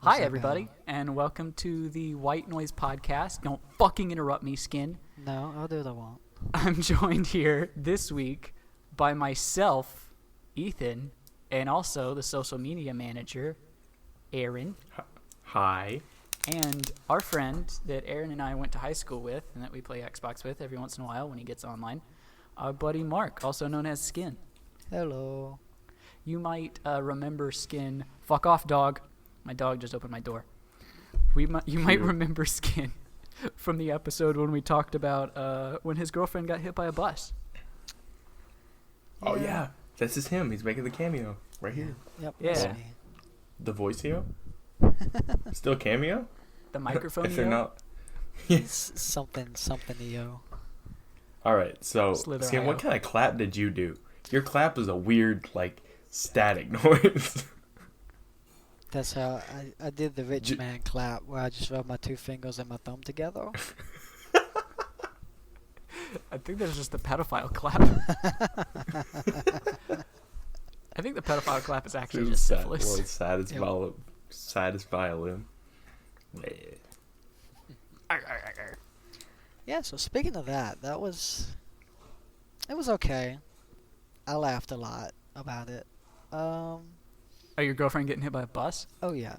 Hi, everybody, and welcome to the Wight Noise podcast. Don't fucking interrupt me, Skin. No, I'll do what I want. I'm joined here this week by myself, Ethan, and also the social media manager, Aaron. Hi. And our friend that Aaron and I went to high school with and that we play Xbox with every once in a while when he gets online, our buddy Mark, also known as Skin. Hello. You might remember Skin. Fuck off, dog. My dog just opened my door. You might remember Skin from the episode when we talked about when his girlfriend got hit by a bus. Oh, yeah. This is him. He's making the cameo right here. Yep. Yeah. That's me. The voiceo? Still cameo? The microphone. If they're not. Something EO. All right. So, Slither Skin, IO. what kind of clap did you do? Your clap is a weird, static noise. That's how I did the rich man clap, where I just rub my two fingers and my thumb together. I think there's just the pedophile clap. I think the pedophile clap is actually just syphilis. World's saddest violin. Yeah. So speaking of that, it was okay. I laughed a lot about it. Oh, your girlfriend getting hit by a bus? Oh yeah.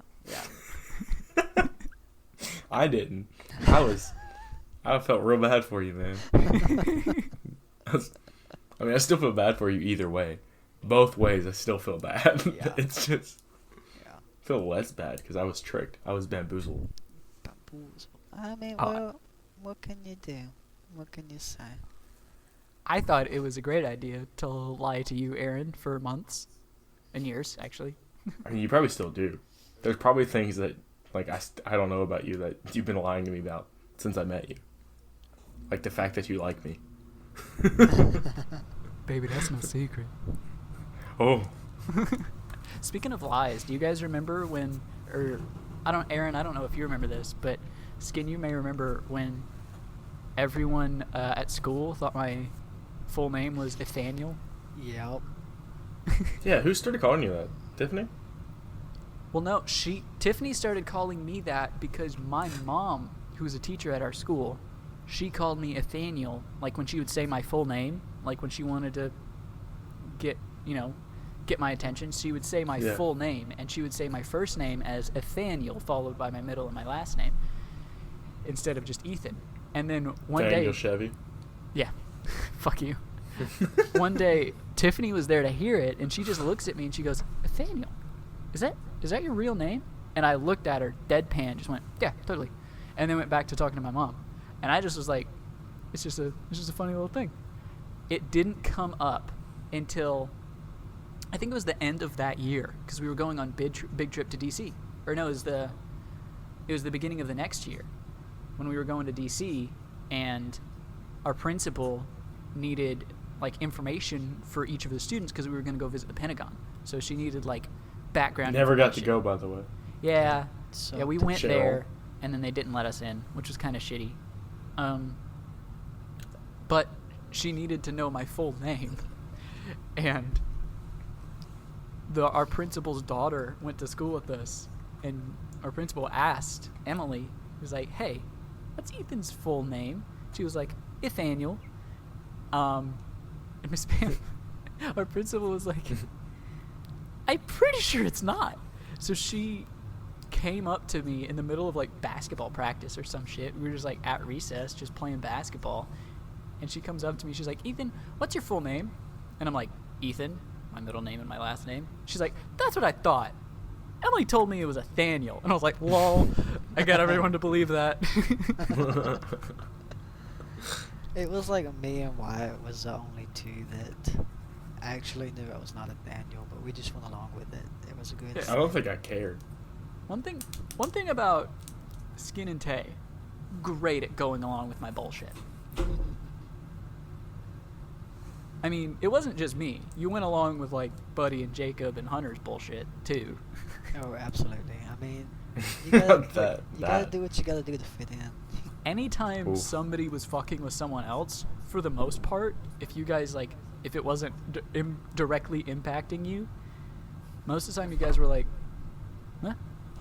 I didn't. I felt real bad for you, man. I still feel bad for you either way. Both ways, I still feel bad. Yeah. It's just, Yeah. I feel less bad because I was tricked. I was bamboozled. I mean, Oh. well, what can you do? What can you say? I thought it was a great idea to lie to you, Aaron, for months and years, actually. I mean, you probably still do. There's probably things that, I don't know about you that you've been lying to me about since I met you. Like the fact that you like me. Baby, that's no secret. Oh. Speaking of lies, do you guys remember when, Aaron, I don't know if you remember this, but Skin, you may remember when everyone at school thought my full name was Nathaniel. Yep. Yeah, who started calling you that? Tiffany? Well, no, Tiffany started calling me that because my mom, who was a teacher at our school, she called me Nathaniel, like when she would say my full name, like when she wanted to get my attention, she would say my full name, and she would say my first name as Nathaniel, followed by my middle and my last name, instead of just Ethan. And then one Daniel day... Chevy? Yeah. Fuck you. One day, Tiffany was there to hear it, and she just looks at me and she goes, Nathaniel, is that your real name? And I looked at her, deadpan, just went, yeah, totally. And then went back to talking to my mom. And I just was like, it's just a funny little thing. It didn't come up until, I think it was the end of that year, because we were going on big trip to DC. Or no, it was the beginning of the next year when we were going to DC, and our principal needed information for each of the students because we were going to go visit the Pentagon. So she needed background Never got to information. go, by the way. Yeah. So Yeah, we went chill. there, and then they didn't let us in, which was kind of shitty. But she needed to know my full name. And our principal's daughter went to school with us, and our principal asked Emily, he was like, hey, what's Ethan's full name? She was like, Nathaniel. And Miss Pam, our principal was like, I'm pretty sure it's not. So she came up to me in the middle of basketball practice or some shit. We were just at recess, just playing basketball. And she comes up to me, she's like, Ethan, what's your full name? And I'm like, Ethan, my middle name and my last name. She's like, that's what I thought. Emily told me it was Nathaniel. And I was like, lol, I got everyone to believe that. It was me and Wyatt was the only two that actually knew it was not Nathaniel, but we just went along with it. It was a good. I don't think I cared. One thing about Skin and Tay, great at going along with my bullshit. I mean, it wasn't just me. You went along with Buddy and Jacob and Hunter's bullshit too. Oh, absolutely. I mean, you gotta, you gotta that. do what you gotta do to fit in. Anytime Oof. somebody was fucking with someone else, for the most part, if you guys if it wasn't directly impacting you, most of the time you guys were like, I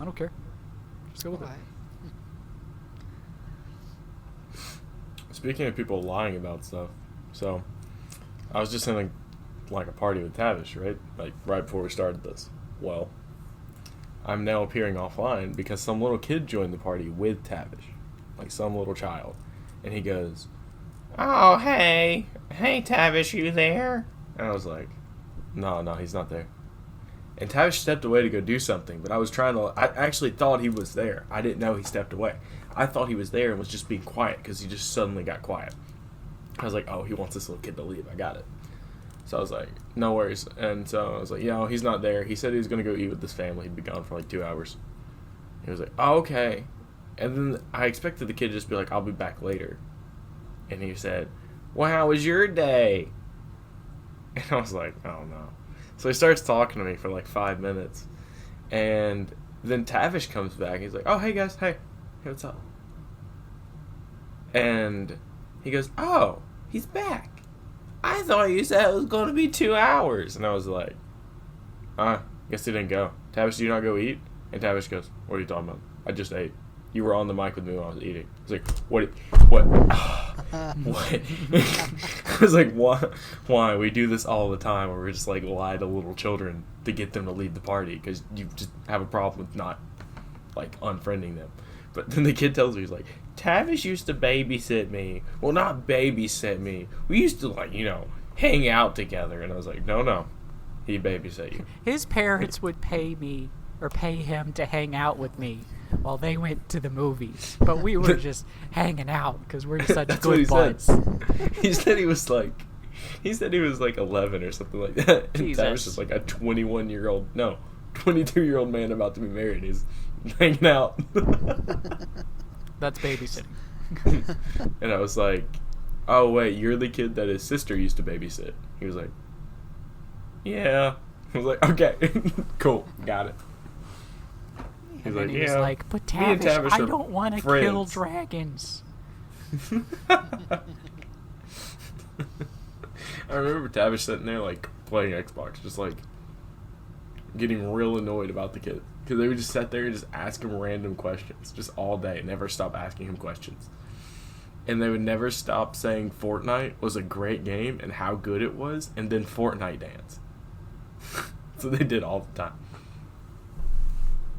don't care. Just go with it. Alright. Speaking of people lying about stuff, so I was just in a party with Tavish, right? Like right before we started this. Well, I'm now appearing offline because some little kid joined the party with Tavish, like some little child, and he goes, "Oh, hey Tavish, you there?" And I was like, no, he's not there. And Tavish stepped away to go do something, but I actually thought he was there. I didn't know he stepped away. I thought he was there and was just being quiet because he just suddenly got quiet. I was like, oh, he wants this little kid to leave. I got it. So I was like, no worries. And so I was like, he's not there. He said he was going to go eat with his family. He'd be gone for like 2 hours. He was like, oh, okay. And then I expected the kid to just be like, I'll be back later. And he said, well, how was your day? And I was like, oh, no. So he starts talking to me for like 5 minutes. And then Tavish comes back. He's like, oh, hey, guys. Hey, what's up? And he goes, oh, he's back. I thought you said it was going to be 2 hours. And I was like, guess he didn't go. Tavish, do you not go eat? And Tavish goes, what are you talking about? I just ate. You were on the mic with me when I was eating. I was like, what? What? I was like, why? We do this all the time where we just like lie to little children to get them to leave the party because you just have a problem with not like unfriending them. But then the kid tells me, he's like, Tavish used to babysit me. Well, not babysit me. We used to hang out together. And I was like, no, he babysat you. His parents would pay him to hang out with me while they went to the movies. But we were just hanging out because we're such That's good buds. He said he was like 11 or something like that. And Jesus. Tavish is like a 22-year-old man about to be married. He's hanging out. That's babysitting. And I was like, oh, wait, you're the kid that his sister used to babysit. He was like, yeah. I was like, okay, cool, got it. He's And like, then he was yeah. like, but me and Tavish, I are don't want to friends." kill dragons. I remember Tavish sitting there, like, playing Xbox, just, like, getting real annoyed about the kid. Because they would just sit there and just ask him random questions, just all day, never stop asking him questions. And they would never stop saying Fortnite was a great game and how good it was, and then Fortnite dance. So they did all the time.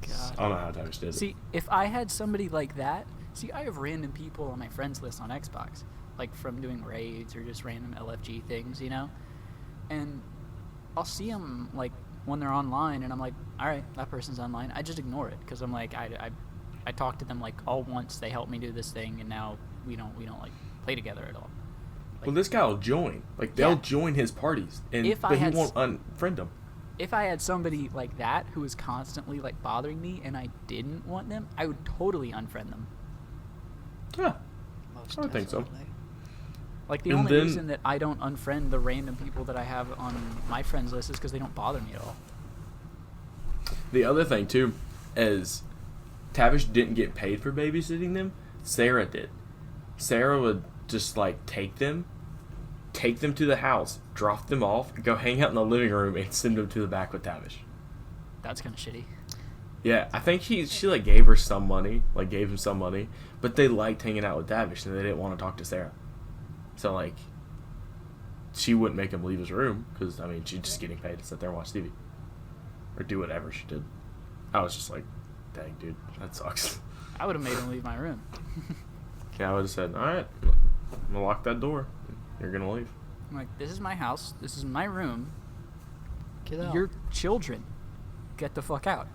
God. I don't know how Tavish did it. See, if I had somebody like that, I have random people on my friends list on Xbox, like from doing raids or just random LFG things, and I'll see them like when they're online, and I'm like, all right, that person's online. I just ignore it because I'm like, I talked to them like all once. They helped me do this thing, and now we don't like play together at all. Like, Well, this guy will join. Like, they'll join his parties, but he won't unfriend them. If I had somebody like that who was constantly like bothering me and I didn't want them, I would totally unfriend them. Yeah, Most I would think so. definitely. Like the And only then- reason that I don't unfriend the random people that I have on my friends list is because they don't bother me at all. The other thing, too, is Tavish didn't get paid for babysitting them. Sarah did. Sarah would just, like, take them to the house, drop them off, go hang out in the living room, and send them to the back with Tavish. That's kind of shitty. Yeah, I think she like, gave her some money, like, gave him some money, but they liked hanging out with Tavish, and they didn't want to talk to Sarah. So, like, she wouldn't make him leave his room, because, I mean, she's just getting paid to sit there and watch TV. Or do whatever she did. I was just like, dang, dude, that sucks. I would have made him leave my room. Yeah, I would have said, alright, I'm going to lock that door. You're going to leave. I'm like, this is my house. This is my room. Get out. Your children. Get the fuck out.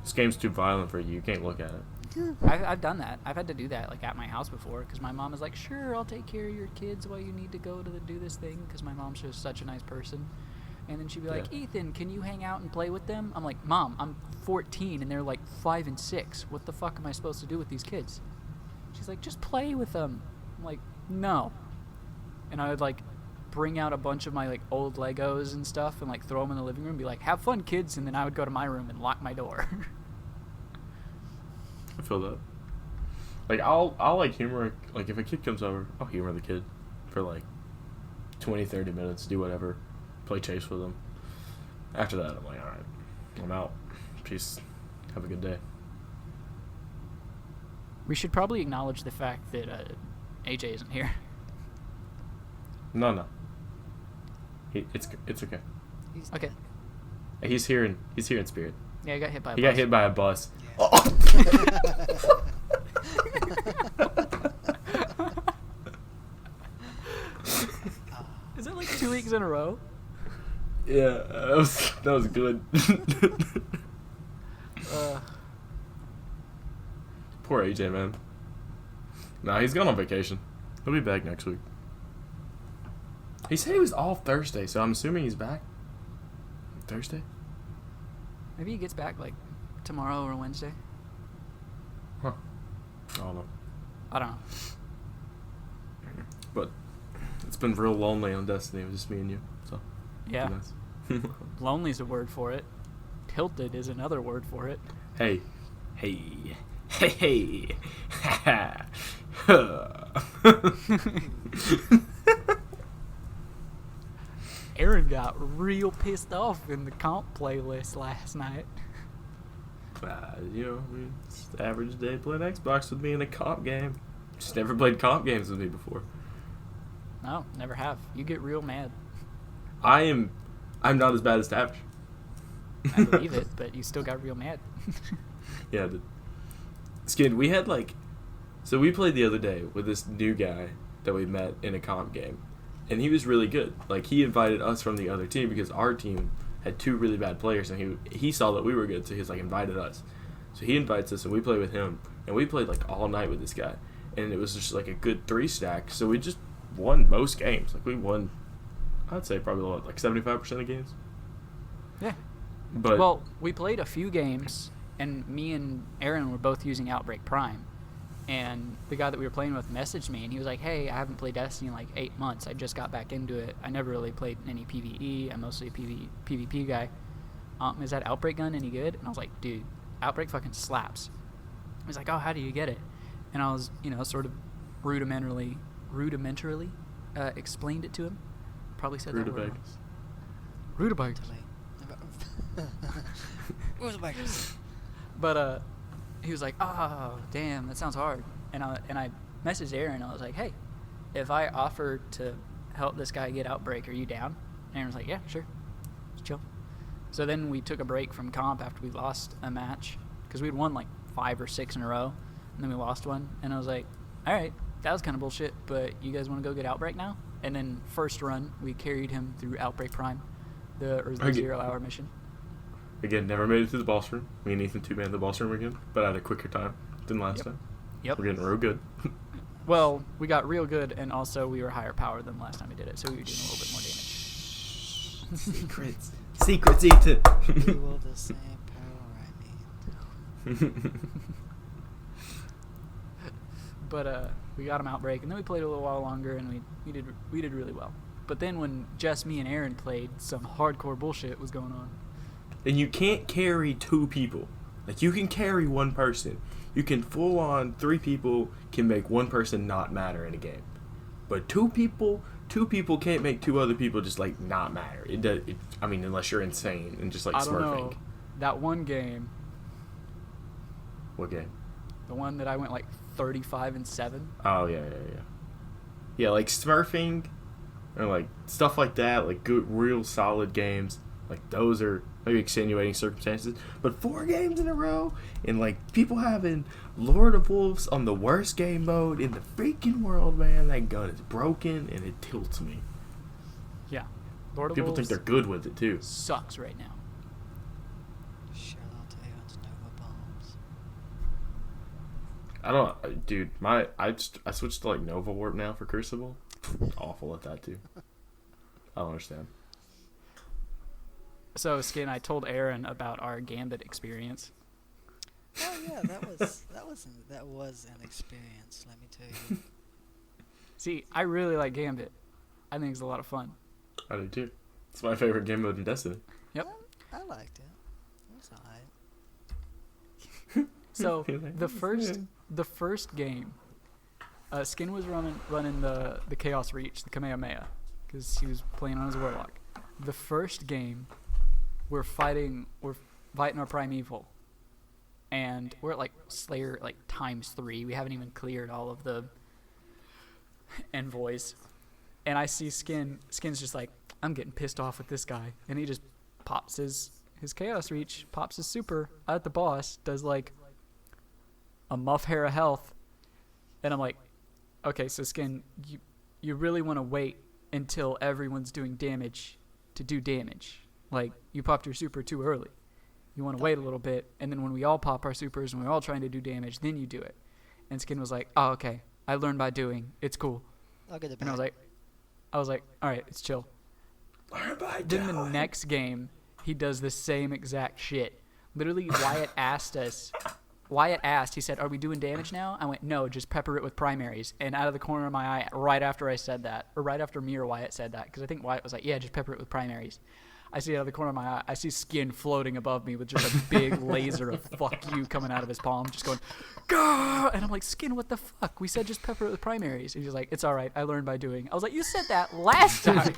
This game's too violent for you. You can't look at it. I've done that. I've had to do that like at my house before because my mom is like, sure, I'll take care of your kids while you need to go to do this thing because my mom's just such a nice person. And then she'd be like, Ethan, can you hang out and play with them? I'm like, Mom, I'm 14 and they're like 5 and 6. What the fuck am I supposed to do with these kids? She's like, just play with them. I'm like, no. And I would like bring out a bunch of my like old Legos and stuff and like throw them in the living room and be like, have fun, kids. And then I would go to my room and lock my door. I feel that. Like, I'll like humor, like, if a kid comes over, I'll humor the kid for like 20, 30 minutes, do whatever, play chase with them. After that, I'm like, alright, I'm out. Peace. Have a good day. We should probably acknowledge the fact that AJ isn't here. No. It's okay. He's Okay. dead. He's here in spirit. Yeah, he got hit by a He bus. got hit by a bus. Yeah. Is it like 2 weeks in a row? Yeah, that was good. Poor AJ, man. Nah, he's gone on vacation. He'll be back next week. He said he was off Thursday, so I'm assuming he's back Thursday. Maybe he gets back like tomorrow or Wednesday. Huh. I don't know. I don't know. But it's been real lonely on Destiny. It was just me and you. So Yeah. nice. Lonely's a word for it. Tilted is another word for it. Hey. Aaron got real pissed off in the comp playlist last night. It's the average day playing Xbox with me in a comp game. Just never played comp games with me before. No, never have. You get real mad. I'm not as bad as Tavish. I believe it, but you still got real mad. Yeah, Skid, we had so we played the other day with this new guy that we met in a comp game, and he was really good. Like, he invited us from the other team because our team had 2 really bad players, and he saw that we were good, so he invited us. So he invites us, and we play with him, and we played all night with this guy, and it was just a good 3-stack. So we just won most games. We won, I'd say probably 75% of games. Yeah. But Well, we played a few games, and me and Aaron were both using Outbreak Prime. And the guy that we were playing with messaged me, and he was like, hey, I haven't played Destiny in 8 months. I just got back into it. I never really played any PvE. I'm mostly a PvP guy. Is that Outbreak gun any good? And I was like, dude, Outbreak fucking slaps. He's like, oh, how do you get it? And I was, sort of rudimentarily explained it to him. Probably said that word wrong. Rutabagas. Rutabagas. But he was like, oh, damn, that sounds hard. And I messaged Aaron. I was like, hey, if I offer to help this guy get Outbreak, are you down? And Aaron was like, yeah, sure. Just chill. So then we took a break from comp after we lost a match because we'd won 5 or 6 in a row, and then we lost one. And I was like, all right, that was kind of bullshit, but you guys want to go get Outbreak now? And then first run, we carried him through Outbreak Prime, the 0-hour mission. Again, never made it to the boss room. Me and Ethan 2-manned the boss room again, but at a quicker time than last time. Yep. We're getting real good. Well, we got real good, and also we were higher power than last time we did it, so we were doing a little bit more damage. Secrets, Ethan. You will the same power I need. But we got him Outbreak, and then we played a little while longer, and we did really well. But then when just me and Aaron played, some hardcore bullshit was going on. And you can't carry 2 people. You can carry 1 person. You can full on 3 people can make 1 person not matter in a game. But 2 people can't make 2 other people just not matter. Unless you're insane and just I don't smurfing. know. That one game, What game? the one that I went 35-7. Oh yeah. Yeah, smurfing or stuff like that, good real solid games. Those are maybe extenuating circumstances, but 4 games in a row and people having Lord of Wolves on the worst game mode in the freaking world, man. That gun is broken and it tilts me. Yeah. Lord of People Wolves think they're good with it too. sucks right now. Shout out to Aaron's Nova Bombs. I don't, dude. I switched to Nova Warp now for Crucible. Awful at that too. I don't understand. So, Skin, I told Aaron about our Gambit experience. Oh yeah, that was an experience. Let me tell you. See, I really like Gambit. I think it's a lot of fun. I do too. It's my favorite game mode in Destiny. Yep. I liked it. It was alright. So the first game, Skin was running the Chaos Reach, the Kamehameha, because he was playing on his Warlock. The first game, we're fighting our Primeval, and we're at like Slayer like ×3. We haven't even cleared all of the envoys. And I see Skin's just like, I'm getting pissed off with this guy. And he just pops his Chaos Reach, pops his super at the boss, does like a muff hair of health. And I'm like, okay, so Skin, you really want to wait until everyone's doing damage to do damage. Like, you popped your super too early. You want to wait a little bit, and then when we all pop our supers and we're all trying to do damage, then you do it. And Skin was like, oh, okay, I learned by doing. It's cool. I'll get it back. And I was like, all right, it's chill. Learn by Then the doing. next game, he does the same exact shit. Literally, Wyatt asked, he said, are we doing damage now? I went, no, just pepper it with primaries. And out of the corner of my eye, right after I said that, or right after me or Wyatt said that, because I think Wyatt was like, yeah, just pepper it with primaries. I see out of the corner of my eye, I see Skin floating above me with just a big laser of fuck you coming out of his palm, just going, Gah! And I'm like, Skin, what the fuck? We said just pepper it with primaries. And he's like, it's all right, I learned by doing. I was like, you said that last time.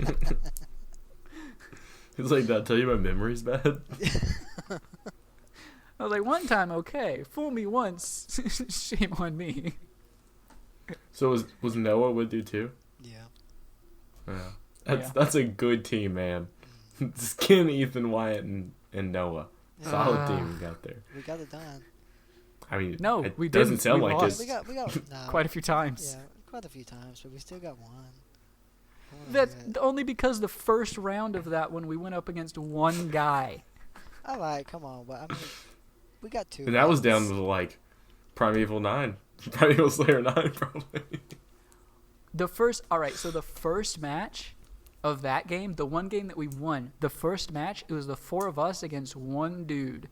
He's like, did I tell you my memory's bad? I was like, one time, okay. Fool me once, shame on me. So was Noah with you too? Yeah. Yeah. That's a good team, man. Skin, Ethan, Wyatt, and Noah. Solid team we got there. We got it done. I mean, No, it we doesn't didn't. sound We like lost. it. We got no, Quite a few times. Yeah, quite a few times, but we still got one. That's only because the first round of that one, we went up against one guy. All right, come on, but I mean, we got two. And that was down wins. to like Primeval 9. Primeval Slayer 9, probably. The first match of that game, the one game that we won, the first match, it was the four of us against one dude.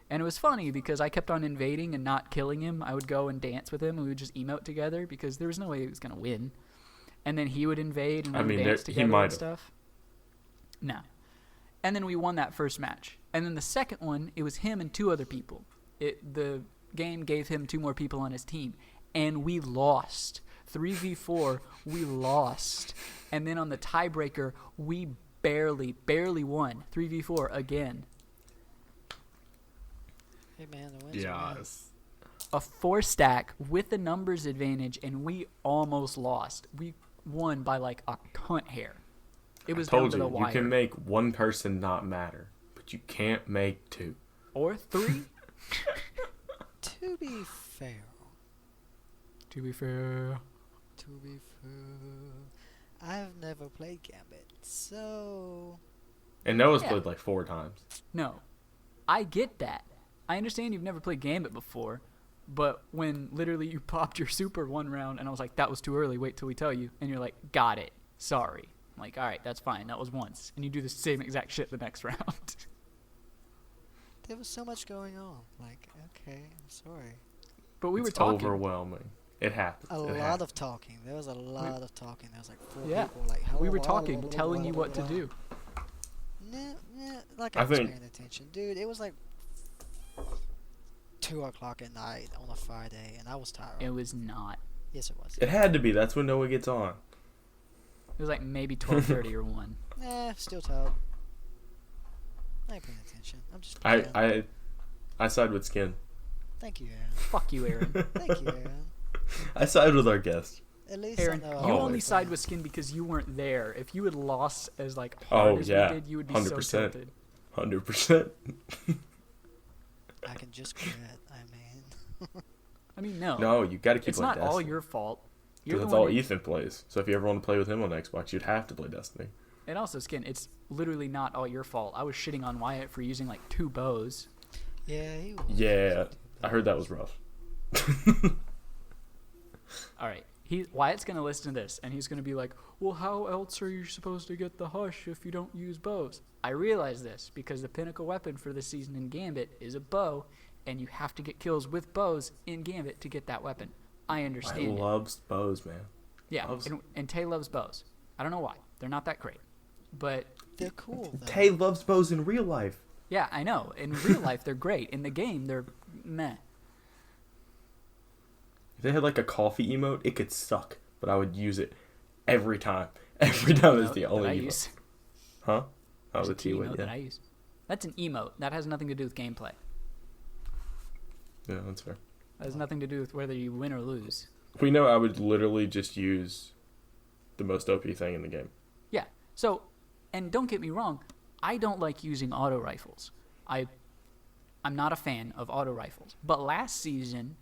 And it was funny because I kept on invading and not killing him. I would go and dance with him and we would just emote together because there was no way he was going to win. And then he would invade and we would dance together and stuff. No. And then we won that first match. And then the second one, it was him and two other people. The game gave him two more people on his team. And we lost. 3v4, we lost. And then on the tiebreaker, we barely won. 3v4 again. Hey man, the wins are wins. Yes. A 4-stack with the numbers advantage, and we almost lost. We won by like a cunt hair. It was down Told to the you wire. can make one person not matter, but you can't make two. Or 3. To be fair. To be fair. I've never played Gambit, so And Noah's Yeah. played like 4 times. No. I get that. I understand you've never played Gambit before, but when literally you popped your super one round and I was like, that was too early, wait till we tell you. And you're like, got it. Sorry. I'm like, all right, that's fine. That was once. And you do the same exact shit the next round. there was so much going on. Like, okay, I'm sorry. But we were It's talking. overwhelming. It happens. A It lot happens. of talking. There was a lot of talking. There was like 4 Yeah. people. Like, We were hello, talking, blah, blah, telling blah, you blah, what to blah. do. Nah, like I I was think- paying attention, dude. It was like 2 o'clock at night on a Friday, and I was tired. It was not. Yes, it was. It had to be. That's when Noah gets on. It was like maybe 12:30 or 1. Nah, still tired. I ain't paying attention. I'm just playing. I side with Skin. Thank you, Aaron. Fuck you, Aaron. Thank you, Aaron. I side with our guest. At least Aaron, I know you I'm always only playing. side with Skin because you weren't there. If you had lost as like hard Oh, as yeah. we did, you would be 100%. so tilted. 100%. I can just quit. I mean, I mean, no. No, you got to keep It's playing not all Destiny. your fault. You're Because the that's all one who- Ethan plays. So if you ever want to play with him on Xbox, you'd have to play Destiny. And also, Skin, it's literally not all your fault. I was shitting on Wyatt for using like 2 bows. yeah, he was. Yeah, I heard that was rough. All right. Wyatt's going to listen to this, and he's going to be like, well, how else are you supposed to get the hush if you don't use bows? I realize this because the pinnacle weapon for this season in Gambit is a bow, and you have to get kills with bows in Gambit to get that weapon. I I understand it. loves bows, man. Yeah, loves- and Tay loves bows. I don't know why. They're not that great. But, They're cool. Though. Tay loves bows in real life. yeah, I know. In real life, they're great. In the game, they're meh. If they had like a coffee emote, it could suck, but I would use it every time. Every time is the Emote only that I emote. use. Huh? Oh, There's the a key T-Wit, emote that yeah. I use. That's an emote. That has nothing to do with gameplay. Yeah, that's fair. It has nothing to do with whether you win or lose. We know I would literally just use the most OP thing in the game. Yeah. So, and don't get me wrong, I don't like using auto rifles. I'm not a fan of auto rifles. But last season,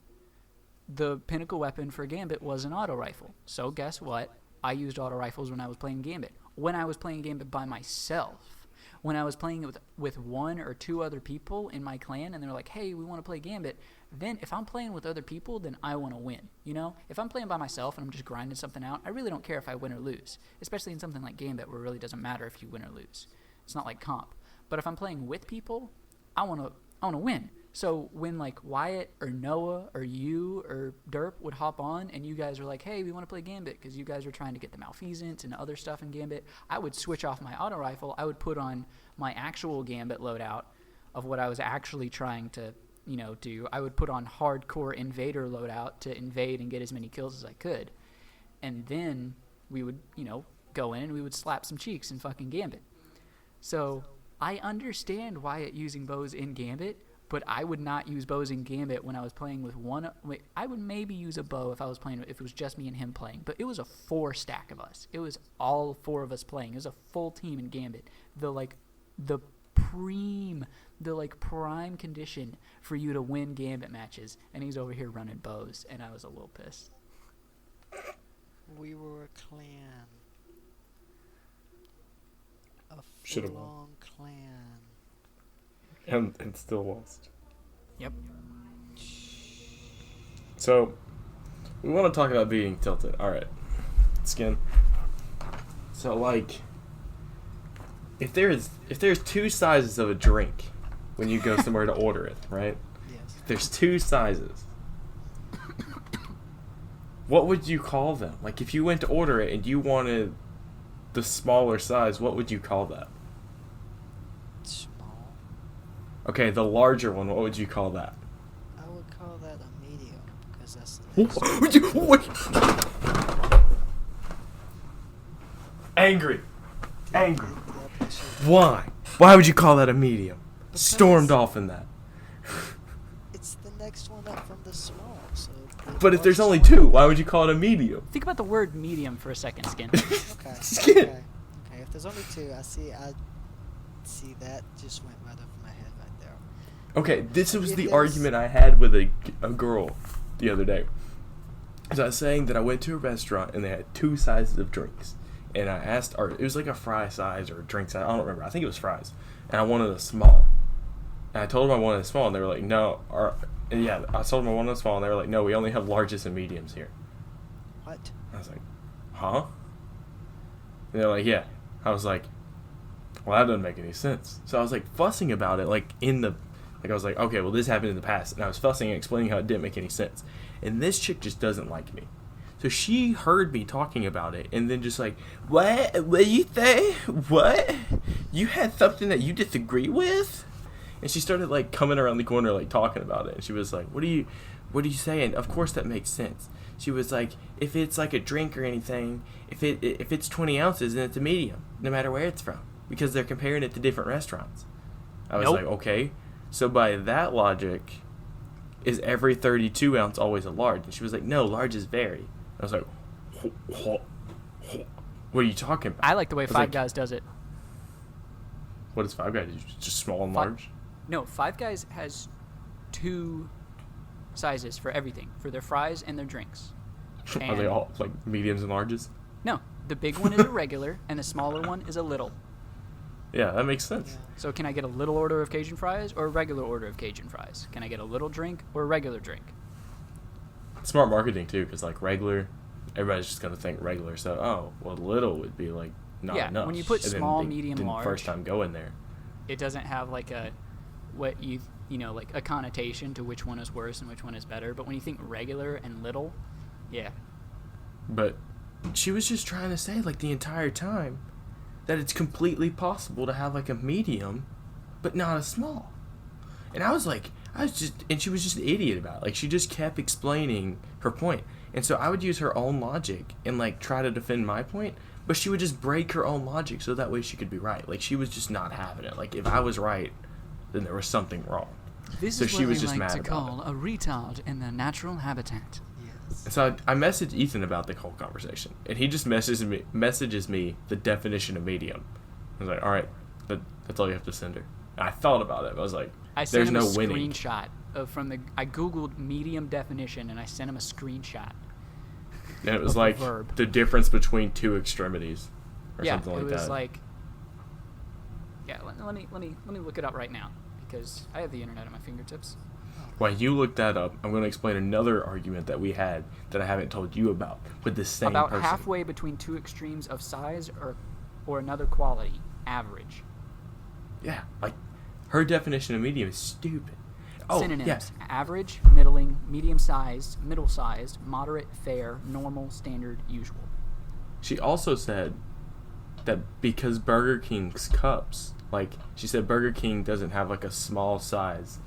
the pinnacle weapon for Gambit was an auto rifle. So guess what? I used auto rifles when I was playing Gambit. When I was playing Gambit by myself, when I was playing it with one or two other people in my clan, and they're like, hey, we want to play Gambit, then if I'm playing with other people, then I want to win. You know? If I'm playing by myself and I'm just grinding something out, I really don't care if I win or lose, especially in something like Gambit where it really doesn't matter if you win or lose. It's not like comp. But if I'm playing with people, I want to win. So when like Wyatt or Noah or you or Derp would hop on and you guys are like, hey, we want to play Gambit because you guys are trying to get the malfeasance and other stuff in Gambit, I would switch off my auto rifle. I would put on my actual Gambit loadout of what I was actually trying to, do. I would put on hardcore invader loadout to invade and get as many kills as I could. And then we would, go in and we would slap some cheeks in fucking Gambit. So I understand Wyatt using bows in Gambit, but I would not use bows in Gambit when I was playing with one. I would maybe use a bow if I was playing, if it was just me and him playing. But it was a 4-stack of us. It was all 4 of us playing. It was a full team in Gambit. The prime condition for you to win Gambit matches. And he's over here running bows, and I was a little pissed. We were a clan. A Should've won. full-on clan. And still lost. Yep. So, we want to talk about being tilted. Alright. Skin. So, like, if there's 2 sizes of a drink when you go somewhere to order it, right? Yes. If there's 2 sizes, what would you call them? Like, if you went to order it and you wanted the smaller size, what would you call that? Small. Okay, the larger one, what would you call that? I would call that a medium because that's the next Angry. Angry. Yep. Why? Why would you call that a medium? Because Stormed off in that. It's the next one up from the small. So But if there's only 2, why would you call it a medium? Think about the word medium for a second, Skin. Okay. Skin. Okay. If there's only 2, I see that just went right over my head right there. Okay, this was If the there's- argument I had with a girl the other day. So I was saying that I went to a restaurant and they had 2 sizes of drinks. And I asked, or it was like a fry size or a drink size, I don't remember. I think it was fries. And I wanted a small. And I told them I wanted a small, and they were like, no. And yeah, I told them I wanted a small, and they were like, no, we only have larges and mediums here. What? I was like, huh? And they're like, yeah. I was like, well, that doesn't make any sense. So I was like fussing about it, I was like, okay, well, this happened in the past. And I was fussing and explaining how it didn't make any sense. And this chick just doesn't like me. So she heard me talking about it and then just like, what you say? What? You had something that you disagree with? And she started like coming around the corner like talking about it. And she was like, what are you saying? Of course that makes sense. She was like, if it's like a drink or anything, if it's 20 ounces, then it's a medium, no matter where it's from. Because they're comparing it to different restaurants. I was like, okay. So by that logic, is every 32 ounce always a large? And she was like, no, larges vary. I was like, what are you talking about? I like the way I was Five like, Guys does it. What is Five Guys? Just small and large? No, Five Guys has 2 sizes for everything, for their fries and their drinks. Are they all like mediums and larges? No, the big one is a regular, and the smaller one is a little. Yeah, that makes sense. Yeah. So can I get a little order of Cajun fries or a regular order of Cajun fries? Can I get a little drink or a regular drink? Smart marketing too, because like regular, everybody's just gonna think regular. So well, little would be like not Yeah, enough. when you put And then small, they medium, didn't large- first time go in there. It doesn't have like like a connotation to which one is worse and which one is better. But when you think regular and little, yeah. But she was just trying to say like the entire time that it's completely possible to have like a medium, but not a small. And and she was just an idiot about it. Like she just kept explaining her point. And so I would use her own logic and like try to defend my point, but she would just break her own logic so that way she could be right. Like she was just not having it. Like if I was right, then there was something wrong. This So is she what was we just like mad to about call a retard in their natural habitat. Yes. So I messaged Ethan about the whole conversation, and he just messages me the definition of medium. I was like, all right, that's all you have to send her. And I thought about it. I was like, I sent there's him no a winning. screenshot I googled medium definition and I sent him a screenshot. And it was of a like verb. the difference between two extremities, or Yeah, something like it was that. like. Yeah, let me look it up right now because I have the internet at my fingertips. While you look that up, I'm going to explain another argument that we had that I haven't told you about with the same About person. halfway between two extremes of size or another quality, average. Yeah, like her definition of medium is stupid. Oh, Synonyms: yeah. average, middling, medium-sized, middle-sized, moderate, fair, normal, standard, usual. She also said that because Burger King's cups, like she said, Burger King doesn't have like a small size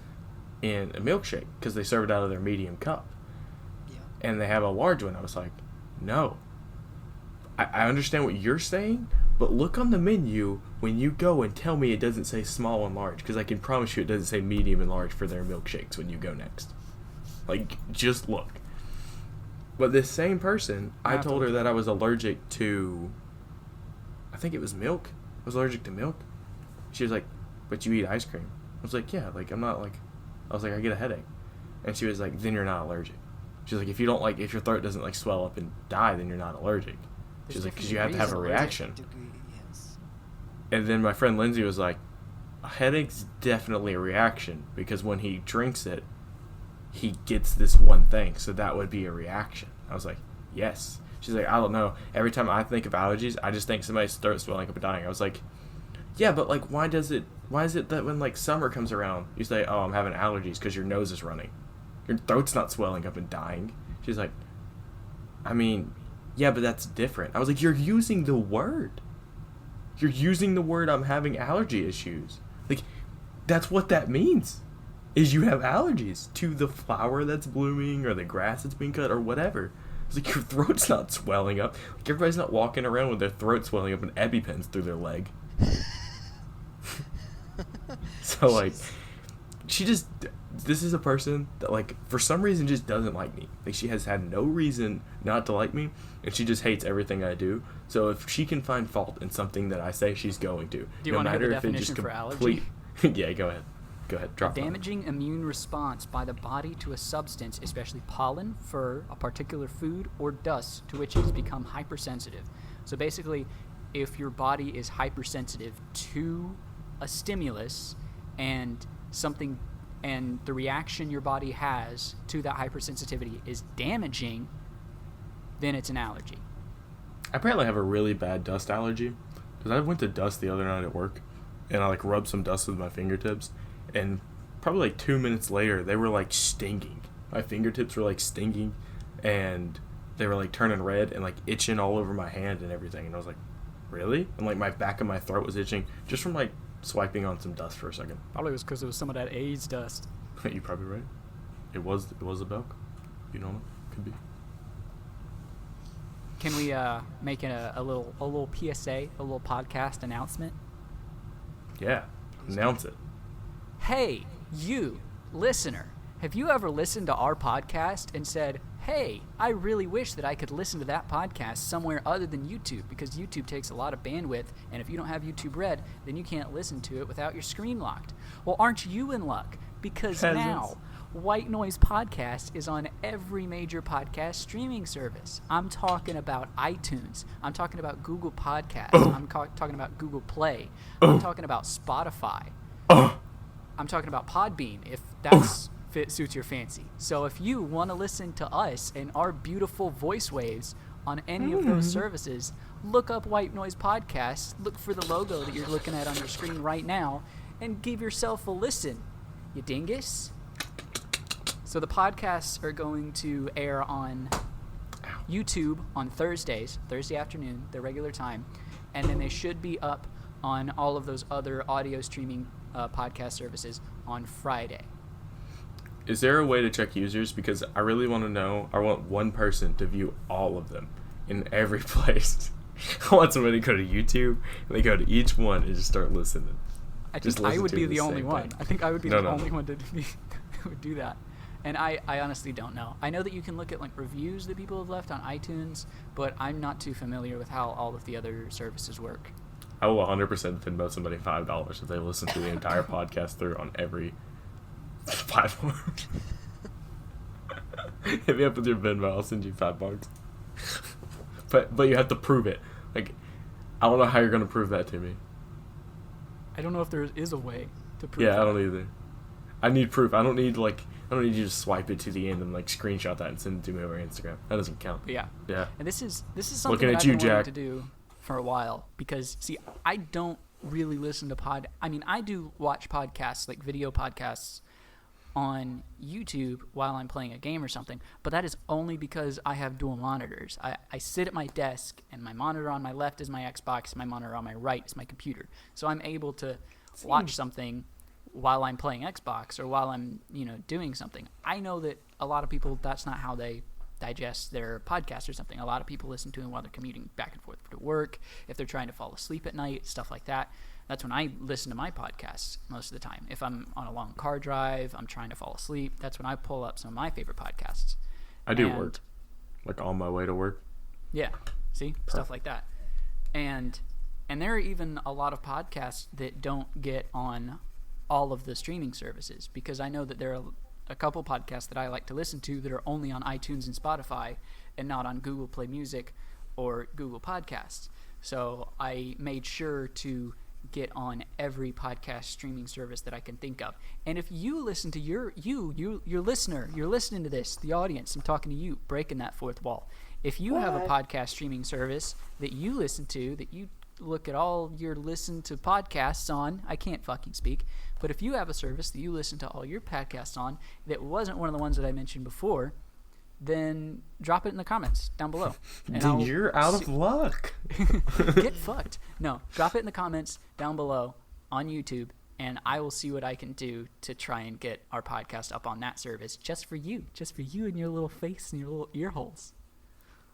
in a milkshake because they serve it out of their medium cup, Yeah. and they have a large one. I was like, no. I understand what you're saying, but look on the menu when you go and tell me it doesn't say small and large, because I can promise you it doesn't say medium and large for their milkshakes when you go next. Like, just look. But this same person, I told her that I was allergic to, I think it was milk. I was allergic to milk. She was like, but you eat ice cream. I was like, yeah, like, I'm not like, I was like, I get a headache. And she was like, then you're not allergic. She's like, if your throat doesn't like swell up and die, then you're not allergic. She's like, because you have to have a reaction. Yes. And then my friend Lindsay was like, a headache's definitely a reaction, because when he drinks it, he gets this one thing, so that would be a reaction. I was like, yes. She's like, I don't know. Every time I think of allergies, I just think somebody's throat swelling up and dying. I was like, yeah, but like, why is it that when like summer comes around, you say, oh, I'm having allergies because your nose is running. Your throat's not swelling up and dying. She's like, I mean, yeah, but that's different. I was like, you're using the word. You're using the word I'm having allergy issues. Like, that's what that means. Is you have allergies to the flower that's blooming or the grass that's being cut or whatever. It's like, your throat's not swelling up. Like, everybody's not walking around with their throat swelling up and EpiPens through their leg. So, like, this is a person that, like, for some reason just doesn't like me. Like, she has had no reason not to like me, and she just hates everything I do. So if she can find fault in something that I say, she's going to. Do you want to hear the definition for allergy? Yeah, go ahead. Go ahead. Drop it. Damaging immune response by the body to a substance, especially pollen, fur, a particular food, or dust to which it has become hypersensitive. So basically, if your body is hypersensitive to a stimulus and something, and the reaction your body has to that hypersensitivity is damaging, then it's an allergy. I apparently have a really bad dust allergy, because I went to dust the other night at work, and I like rubbed some dust with my fingertips, and probably like 2 minutes later, they were like stinging. My fingertips were like stinging, and they were like turning red and like itching all over my hand and everything. And I was like, really? And like my back of my throat was itching just from like swiping on some dust for a second. Probably was because it was some of that AIDS dust. You're probably right. It was a Belk. You don't know? Could be. Can we make a little PSA, a little podcast announcement? Yeah. Announce it. Hey, you, listener, have you ever listened to our podcast and said, hey, I really wish that I could listen to that podcast somewhere other than YouTube, because YouTube takes a lot of bandwidth, and if you don't have YouTube Red, then you can't listen to it without your screen locked. Well, aren't you in luck? Because now, Wight Noise Podcast is on every major podcast streaming service. I'm talking about iTunes. I'm talking about Google Podcasts. I'm talking about Google Play. I'm talking about Spotify. I'm talking about Podbean, if that's suits your fancy. So if you want to listen to us and our beautiful voice waves on any of those services, look up Wight Noise Podcast, look for the logo that you're looking at on your screen right now, and give yourself a listen, you dingus. So the podcasts are going to air on YouTube on Thursday afternoon, their regular time, and then they should be up on all of those other audio streaming podcast services on Friday. Is there a way to check users? Because I really want to know. I want one person to view all of them in every place. I want somebody to go to YouTube and they go to each one and just start listening. I Just think I listen would to be the the only same one. thing. I think I would be No, the no. only one to be, who would do that. And I honestly don't know. I know that you can look at like reviews that people have left on iTunes, but I'm not too familiar with how all of the other services work. I will 100% Venmo somebody $5 if they listen to the entire podcast through on every platform. Hit me up with your Venmo. I'll send you $5. But you have to prove it. Like, I don't know how you're gonna prove that to me. I don't know if there is a way to prove Yeah, that. I don't either. I need proof. I don't need you to swipe it to the end and like screenshot that and send it to me over Instagram. That doesn't count. But yeah. Yeah. And this is something Looking that at I've you, been wanting Jack. to do for a while because see, I don't really listen to I mean, I do watch podcasts, like video podcasts on YouTube while I'm playing a game or something, but that is only because I have dual monitors. I sit at my desk and my monitor on my left is my Xbox, my monitor on my right is my computer. So I'm able to watch something while I'm playing Xbox or while I'm, doing something. I know that a lot of people, that's not how they digest their podcast or something. A lot of people listen to them while they're commuting back and forth to work, if they're trying to fall asleep at night, stuff like that. That's when I listen to my podcasts most of the time. If I'm on a long car drive, I'm trying to fall asleep, that's when I pull up some of my favorite podcasts. I do work. Like on my way to work. Yeah. See? Perfect. Stuff like that. And there are even a lot of podcasts that don't get on all of the streaming services because I know that there are a couple podcasts that I like to listen to that are only on iTunes and Spotify and not on Google Play Music or Google Podcasts. So I made sure to get on every podcast streaming service that I can think of. And if you listen to your listener, you're listening to this, the audience, I'm talking to you, breaking that fourth wall. If you have a podcast streaming service that you listen to, that you look at all your listen to podcasts on, I can't fucking speak, but if you have a service that you listen to all your podcasts on that wasn't one of the ones that I mentioned before, then drop it in the comments down below. And You're out of luck. Get fucked. No, drop it in the comments down below on YouTube, and I will see what I can do to try and get our podcast up on that service just for you and your little face and your little ear holes.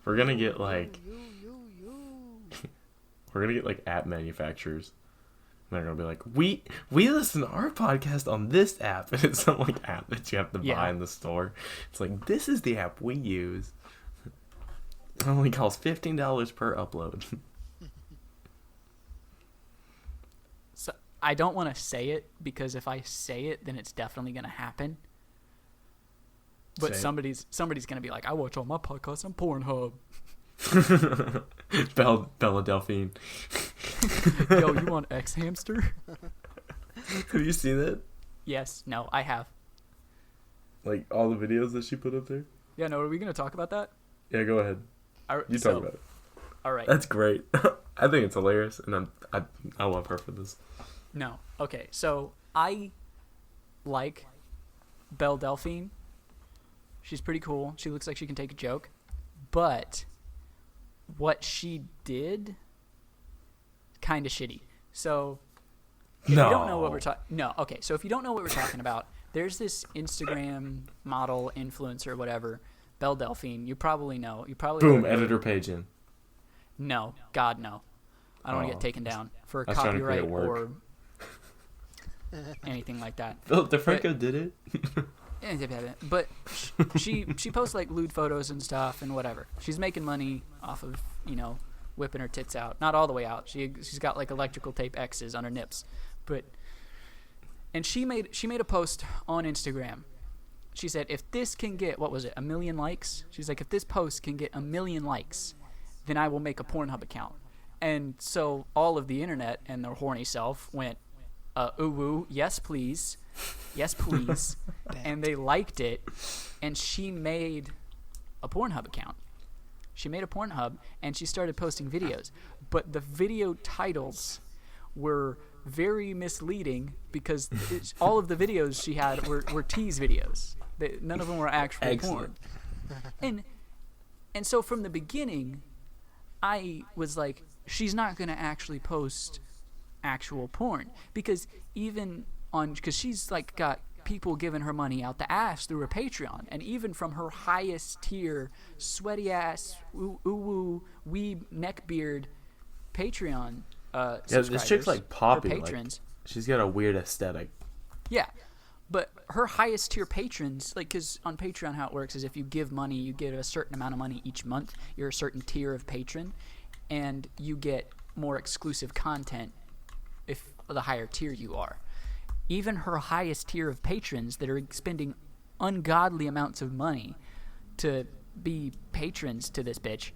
We're gonna get like we're gonna get like app manufacturers. And they're gonna be like, we listen to our podcast on this app, and it's some like app that you have to buy in the store. It's like, this is the app we use. It only costs $15 per upload. So I don't want to say it because if I say it, then it's definitely gonna happen. But somebody's gonna be like, I watch all my podcasts on Pornhub. Belle Delphine. Yo, you want X Hamster? Have you seen it? Yes. No, I have. Like all the videos that she put up there? Yeah. No. Are we gonna talk about that? Yeah, go ahead. You talk about it. All right. That's great. I think it's hilarious, and I love her for this. No. Okay. So I like Belle Delphine. She's pretty cool. She looks like she can take a joke. But what she did, kind of shitty. So if you don't know what we're talking... No. Okay. So if you don't know what we're talking about, there's this Instagram model, influencer, whatever, Belle Delphine. You probably know. You probably Boom, editor page in. No. God, no. I don't want to get taken down for copyright or anything like that. Philip DeFranco did it. But she posts like lewd photos and stuff and whatever. She's making money off of, whipping her tits out. Not all the way out. She's got like electrical tape X's on her nips. And she made a post on Instagram. She said, if this can get, 1 million likes? She's like, if this post can get 1 million likes, then I will make a Pornhub account. And so all of the internet and their horny self went, ooh, yes, please. Yes, please. And they liked it. And she made a Pornhub account. She made a Pornhub, and she started posting videos. But the video titles were very misleading because all of the videos she had were tease videos. None of them were actual porn. And so from the beginning, I was like, she's not going to actually post actual porn. Because because she's like got people giving her money out the ass through her Patreon, and even from her highest tier, sweaty ass, weeb neckbeard Patreon Yeah, this chick's like Poppy. patrons. She's got a weird aesthetic. Yeah. But her highest tier patrons, like, because on Patreon how it works is if you give money, you give a certain amount of money each month. You're a certain tier of patron, and you get more exclusive content if the higher tier you are. Even her highest tier of patrons that are spending ungodly amounts of money to be patrons to this bitch,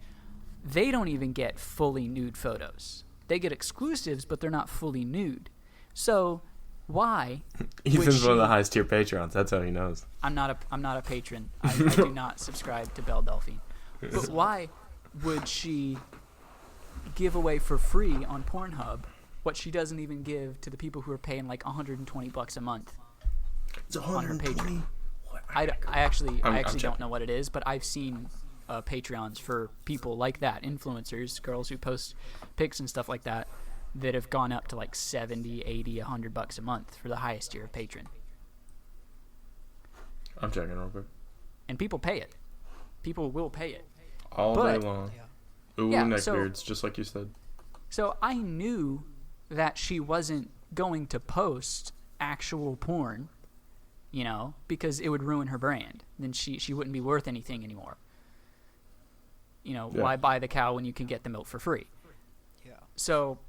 they don't even get fully nude photos. They get exclusives, but they're not fully nude. So why? Ethan's one of the highest tier patrons. That's how he knows. I'm not a patron. I do not subscribe to Belle Delphine. But why would she give away for free on Pornhub what she doesn't even give to the people who are paying like $120 a month It's on her 120. Patreon? I actually don't know what it is, but I've seen Patreons for people like that, influencers, girls who post pics and stuff like that, that have gone up to like 70, 80, $100 a month for the highest tier of patron. I'm checking real quick. And people pay it. People will pay it. All day long. Yeah. Ooh, Yeah, neckbeards, just like you said. So I knew that she wasn't going to post actual porn, you know, because it would ruin her brand. Then she wouldn't be worth anything anymore. You know, Yeah. why buy the cow when you can get the milk for free? Yeah. So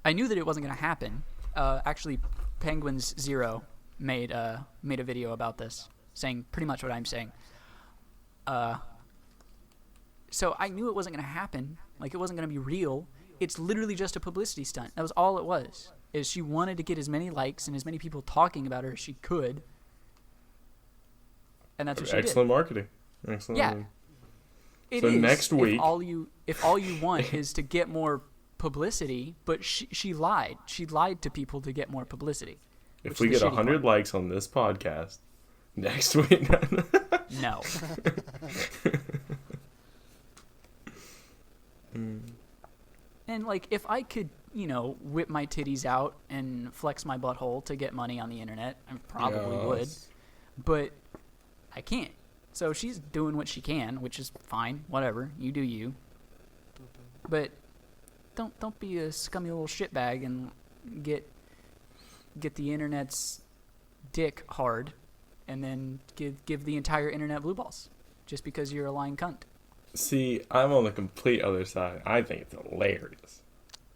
I knew that it wasn't going to happen. Actually, Penguins Zero made a video about this, saying pretty much what I'm saying. So I knew it wasn't going to happen. Like, it wasn't going to be real. It's literally just a publicity stunt. That was all it was. Is she wanted to get as many likes and as many people talking about her as she could. And that's what she did. Excellent marketing. Excellent. Yeah. marketing. It So is next week- if all you want is to get more publicity, but she lied. She lied to people to get more publicity. If which we is the get shitty 100 part. likes on this podcast, next week. No. And like, if I could, you know, whip my titties out and flex my butthole to get money on the internet, I probably would. Yes. But I can't. So she's doing what she can, which is fine. Whatever, you do you. But don't be a scummy little shitbag and get the internet's dick hard, and then give the entire internet blue balls just because you're a lying cunt. See, I'm on the complete other side. I think it's hilarious.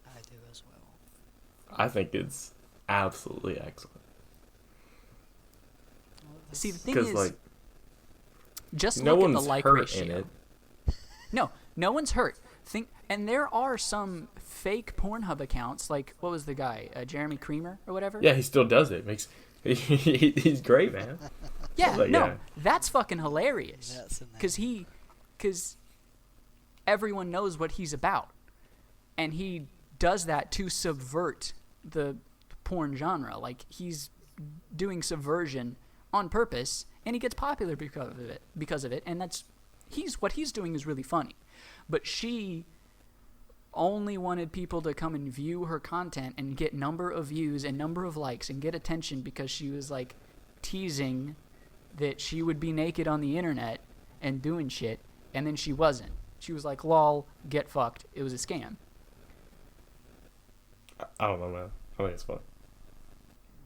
I do as well. I think it's absolutely excellent. Well, See, the this- thing Because, is, like, just no look at the one's like hurt ratio. in it. No one's hurt. And there are some fake Pornhub accounts, like, what was the guy, Jeremy Creamer or whatever? Yeah, he still does it. He's great, man. Yeah, Like, no, yeah. that's fucking hilarious. That's in there. Because everyone knows what he's about, and he does that to subvert the porn genre. Like, he's doing subversion on purpose, and he gets popular because of it. And what he's doing is really funny. But she only wanted people to come and view her content and get number of views and number of likes and get attention because she was like teasing that she would be naked on the internet and doing shit, and then she wasn't. She was like, lol, get fucked. It was a scam. I don't know, man. I think it's fun.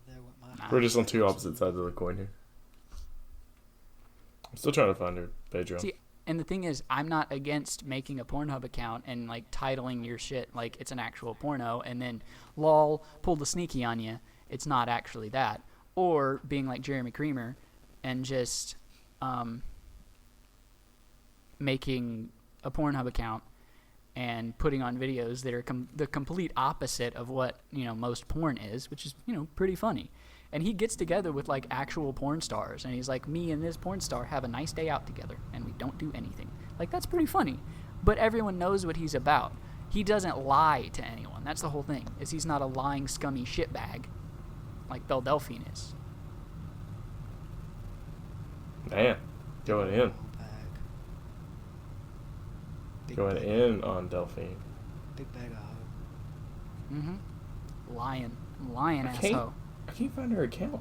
There went my Nah. We're just on two opposite sides of the coin here. I'm still trying to find her Patreon. See, and the thing is, I'm not against making a Pornhub account and like titling your shit like it's an actual porno, and then lol, pull the sneaky on you. It's not actually that. Or being like Jeremy Creamer and just making a Pornhub account and putting on videos that are the complete opposite of what, you know, most porn is, which is, you know, pretty funny. And he gets together with like actual porn stars, and he's like, me and this porn star have a nice day out together, and we don't do anything. Like, that's pretty funny. But everyone knows what he's about. He doesn't lie to anyone. That's the whole thing, is he's not a lying, scummy shitbag like Belle Delphine is. Man, going in. whole bag. Big Going bag, in on Delphine. Big bag of hope. Mm-hmm. Lying I ass can't- hoe. I can't find her account.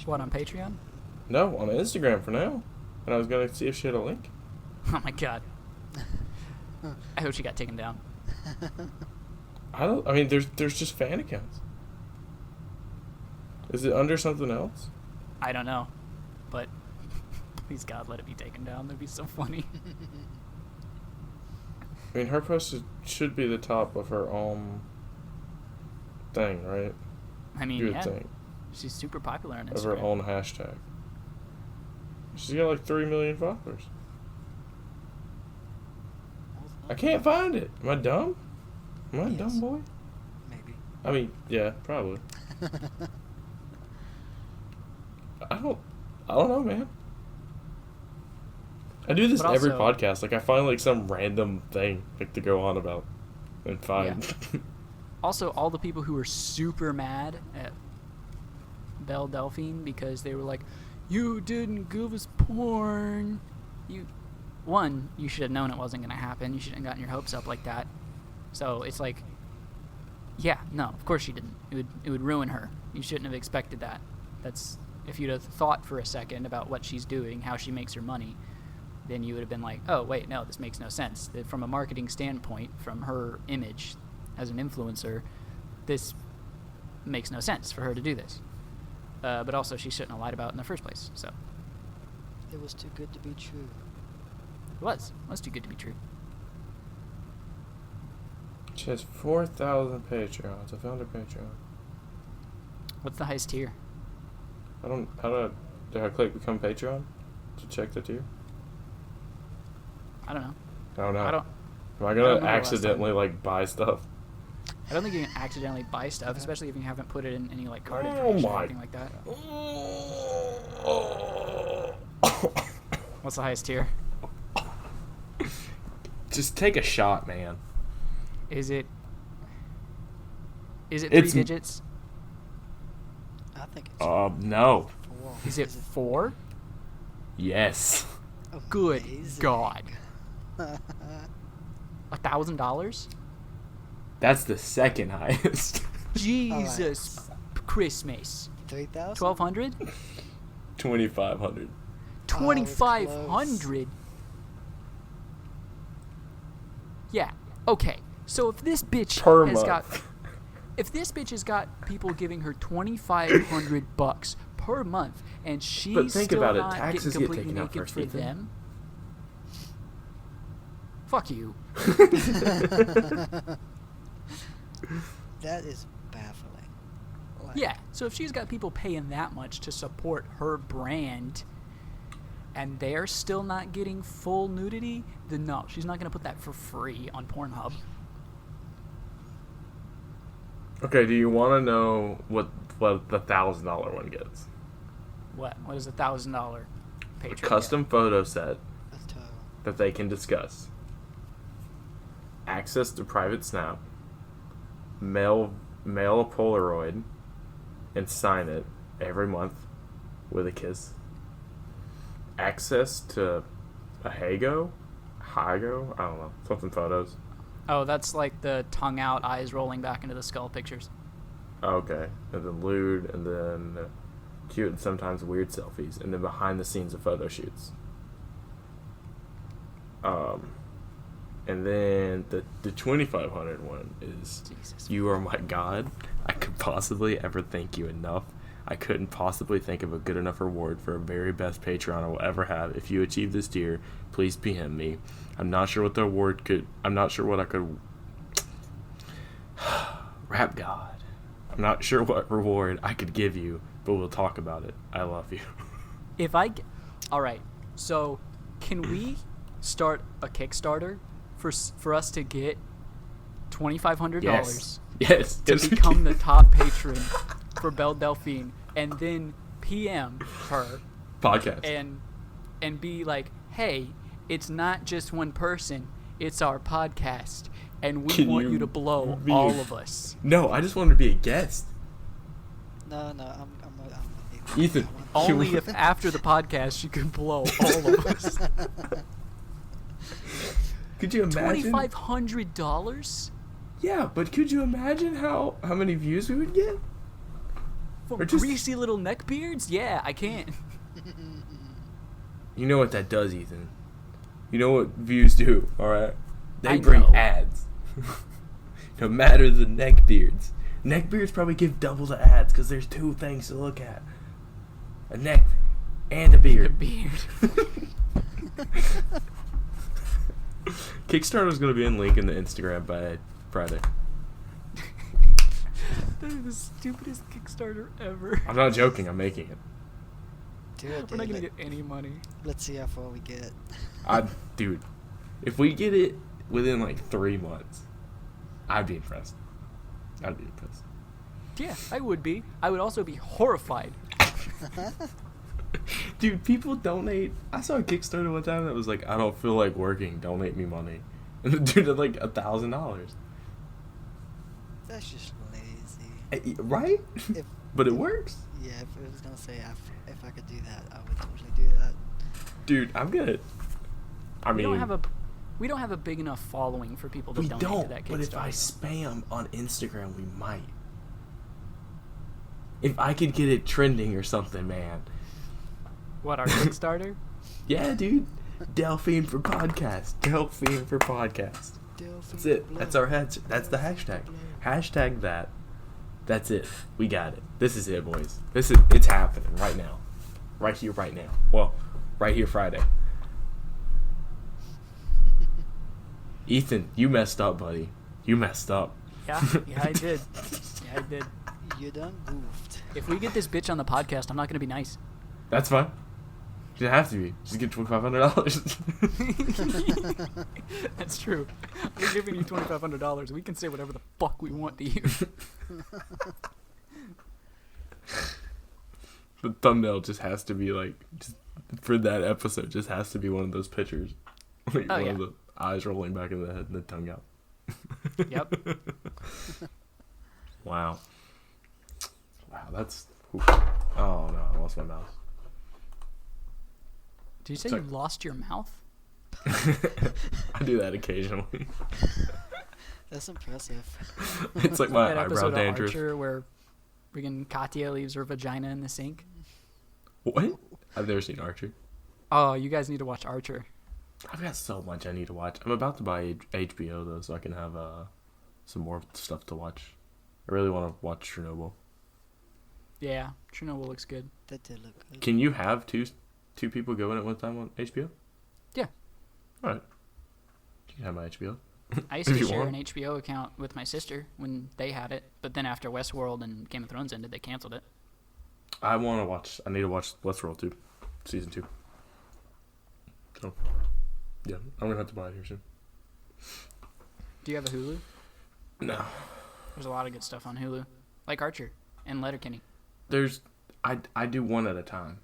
What, on Patreon? No, on Instagram for now. And I was going to see if she had a link. Oh my god. I hope she got taken down. I mean, there's just fan accounts. Is it under something else? I don't know, but please God, let it be taken down. That'd be so funny. I mean, her post should be the top of her own thing, right? I mean, You would yeah, think. she's super popular on Of her Instagram. own hashtag. She's got like 3 million followers. I can't find it. Am I dumb? Am I a Yes. dumb boy? Maybe. I mean, yeah, probably. I don't know, man. I do this But every also- podcast. Like, I find like some random thing like to go on about and find. Also, all the people who were super mad at Belle Delphine because they were like, "You didn't give us porn." You should have known it wasn't going to happen. You shouldn't have gotten your hopes up like that. So it's like, yeah, no, of course you didn't. It would ruin her. You shouldn't have expected that. That's if you'd have thought for a second about what she's doing, how she makes her money, then you would have been like, oh wait, no, this makes no sense. That from a marketing standpoint, from her image as an influencer, this makes no sense for her to do this. But also, she shouldn't have lied about it in the first place. So It was too good to be true. it was too good to be true. She has 4,000 Patreons. I found her Patreon. What's the highest tier? Do I click become Patreon to check the tier? I don't know. I don't know. I don't. Am I I don't gonna remember last accidentally like buy stuff? I don't think you can accidentally buy stuff, especially if you haven't put it in any like card Oh information or my- anything like that. What's the highest tier? Just take a shot, man. Is it? Is it It's- 3 digits? I think it's No. 4. Is it 4? Yes. Good Amazing. God. $1,000? That's the second highest. Jesus Christmas. 3,000? 1,200? 2,500. 2,500? Yeah. Okay. So if this bitch Per has month. got, if this bitch has got people giving her $2,500 per month, and she's But think still about it, not taxes getting get completely taken out naked first, for Ethan. them, fuck you. That is baffling. Like, Yeah. So if she's got people paying that much to support her brand, and they're still not getting full nudity, then no, she's not going to put that for free on Pornhub. Okay, do you want to know what the $1,000 one gets? What is $1,000 Patreon? Custom photo set That's total. that they can discuss. Access to private snap. Mail a Polaroid and sign it every month with a kiss. Access to a Hago, I don't know, something photos. Oh, that's like the tongue out, eyes rolling back into the skull pictures. Okay, and then lewd, and then cute and sometimes weird selfies, and then behind the scenes of photo shoots. And then the 2,500 one is Jesus. you are my god. I could possibly ever thank you enough. I couldn't possibly think of a good enough reward for a very best Patreon I will ever have. If you achieve this tier, please PM me. I'm not sure what the award could. I'm not sure what I could. Rap God. I'm not sure what reward I could give you, but we'll talk about it. I love you. If all right. So, can we start a Kickstarter for us to get $2,500 Yes. to become the top patron for Belle Delphine, and then PM her podcast. and be like, hey, it's not just one person, it's our podcast, and we Can want you you to blow be- all of us. No, I just wanted to be a guest. No, I'm gonna need that. Ethan, That one. Only if after the podcast you can blow all of us. Could you imagine? $2,500 Yeah, but could you imagine how many views we would get? for Or just- greasy little neckbeards? Yeah, I can. You know what that does, Ethan. You know what views do, alright? They I bring know. ads. No matter the neckbeards. Neckbeards probably give double the ads because there's two things to look at. A neck and a beard. A beard. Kickstarter's going to be in link in the Instagram by Friday. That is the stupidest Kickstarter ever. I'm not joking. I'm making it. Dude, We're not gonna get any money. Let's see how far we get. Dude, if we get it within like 3 months, I'd be impressed. I'd be impressed. Yeah, I would be. I would also be horrified. Dude, people donate. I saw a Kickstarter one time that was like, I don't feel like working. Donate me money. And the dude had like $1,000. That's just lazy. Right? If, But it works. Yeah, if I was gonna say if I could do that, I would totally do that. Dude, I'm good. I mean, we don't have a big enough following for people to we donate don't. to that Kickstarter. But if I spam on Instagram, we might. If I could get it trending or something, man. What, our Kickstarter? Yeah, dude. Delphine for podcast. Delphine for podcast. That's it. That's our That's the hashtag. Hashtag that. That's it. We got it. This is it, boys. It's happening right now. Right here, right now. Well, right here Friday. Ethan, you messed up, buddy. You messed up. Yeah, I did. Yeah, I did. You done goofed. If we get this bitch on the podcast, I'm not gonna be nice. That's fine. You don't have to be. Just get $2,500. That's true. We're giving you $2,500. We can say whatever the fuck we want to you. The thumbnail just has to be like, just for that episode, just has to be one of those pictures. Like Oh, one yeah. of the eyes rolling back in the head and the tongue out. Yep. Wow. Wow, that's... Oof. Oh, no, I lost my mouse. Did you say Sorry. you lost your mouth? I do that occasionally. That's impressive. It's like my that eyebrow episode of dandruff. Archer where friggin' Katya leaves her vagina in the sink. What? I've never seen Archer. Oh, you guys need to watch Archer. I've got so much I need to watch. I'm about to buy HBO, though, so I can have some more stuff to watch. I really want to watch Chernobyl. Yeah, Chernobyl looks good. That did look good. Can you have two people go in at one time on HBO? Yeah. All right. You can have my HBO. I used If to you share want. an HBO account with my sister when they had it, but then after Westworld and Game of Thrones ended, they canceled it. I need to watch Westworld 2, season 2. So, yeah, I'm going to have to buy it here soon. Do you have a Hulu? No. There's a lot of good stuff on Hulu, like Archer and Letterkenny. I do one at a time.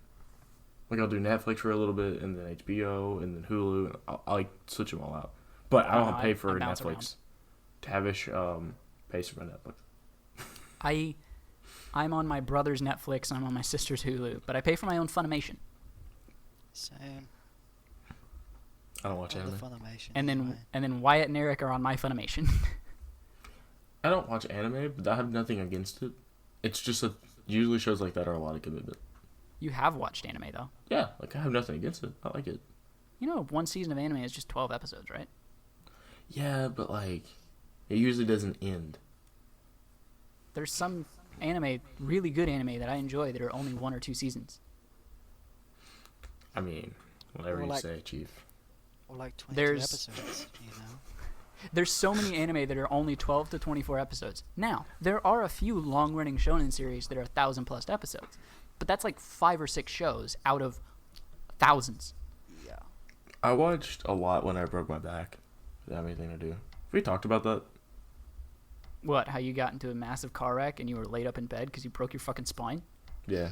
Like, I'll do Netflix for a little bit, and then HBO, and then Hulu. And I'll like, switch them all out. But I don't pay for I bounce Netflix. Tavish pays for my Netflix. I'm on my brother's Netflix and I'm on my sister's Hulu, but I pay for my own Funimation. Same. I don't watch All the anime. Funimation. And anyway. then Wyatt and Eric are on my Funimation. I don't watch anime, but I have nothing against it. It's just that usually shows like that are a lot of commitment. You have watched anime though. Yeah, like I have nothing against it. I like it. You know, one season of anime is just 12 episodes, right? Yeah, but like, it usually doesn't end. There's some anime, really good anime that I enjoy that are only 1 or 2 seasons. I mean, whatever Or you like- say, Chief. Or like 22 There's- episodes, you know? There's so many anime that are only 12 to 24 episodes. Now, there are a few long-running shonen series that are 1,000+ episodes, but that's like 5 or 6 shows out of thousands. Yeah. I watched a lot when I broke my back. Did that have anything to do? Have we talked about that? What, how you got into a massive car wreck and you were laid up in bed because you broke your fucking spine? Yeah.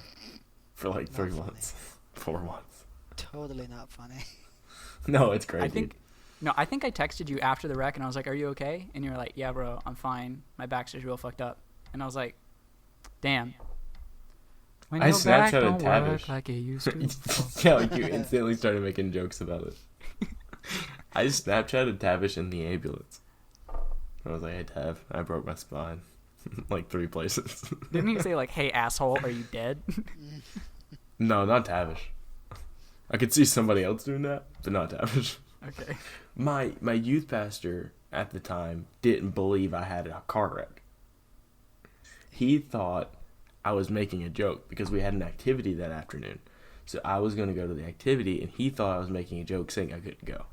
For like Not 3 funny. months. 4 months. Totally not funny. No, it's great. I think I texted you after the wreck and I was like, "Are you okay?" And you're like, "Yeah, bro, I'm fine. My back's just real fucked up." And I was like, "Damn." When I your back Snapchatted don't work Tavish. like it used to. Yeah, like you instantly started making jokes about it. I just Snapchatted Tavish in the ambulance. I was like, "Hey, Tav, I broke my spine." Like 3 places. Didn't you say like, "Hey, asshole, are you dead?" No, not Tavish. I could see somebody else doing that, but not Tavish. Okay. My youth pastor at the time didn't believe I had a car wreck. He thought I was making a joke because we had an activity that afternoon. So I was going to go to the activity, and he thought I was making a joke saying I couldn't go.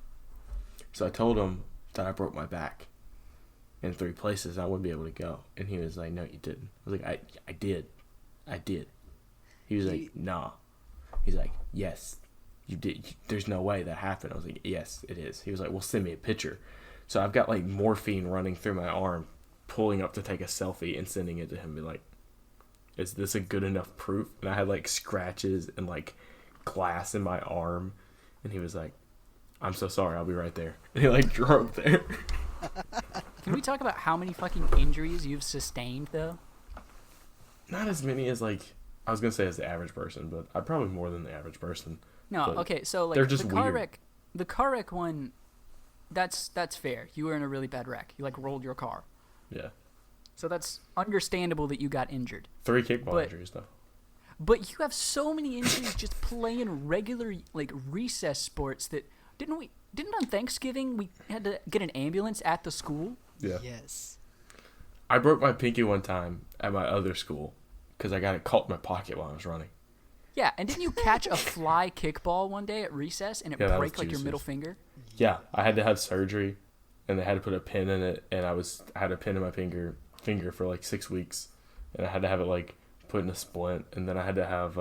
So I told him that I broke my back in 3 places. I wouldn't be able to go. And he was like, no, you didn't. I was like, I did. I did. He was like, nah. He's like, yes, you did. There's no way that happened. I was like, yes, it is. He was like, well, send me a picture. So I've got like morphine running through my arm, pulling up to take a selfie and sending it to him. Be like, is this a good enough proof? And I had like scratches and like glass in my arm. And he was like, I'm so sorry. I'll be right there. And he like drove there. Can we talk about how many fucking injuries you've sustained, though? Not as many as like, I was going to say as the average person, but I'm probably more than the average person. No, okay, so like they're just the car weird. wreck, the car wreck one, that's fair. You were in a really bad wreck. You like rolled your car. Yeah. So that's understandable that you got injured. 3 kickball injuries though. But you have so many injuries just playing regular like recess sports that didn't on Thanksgiving we had to get an ambulance at the school? Yeah. Yes. I broke my pinky one time at my other school because I got it caught in my pocket while I was running. Yeah, and didn't you catch a fly kickball one day at recess and it Yeah, break that was like your juicy. middle finger? Yeah, I had to have surgery, and they had to put a pin in it, and I had a pin in my finger for like 6 weeks, and I had to have it like put in a splint, and then I had to have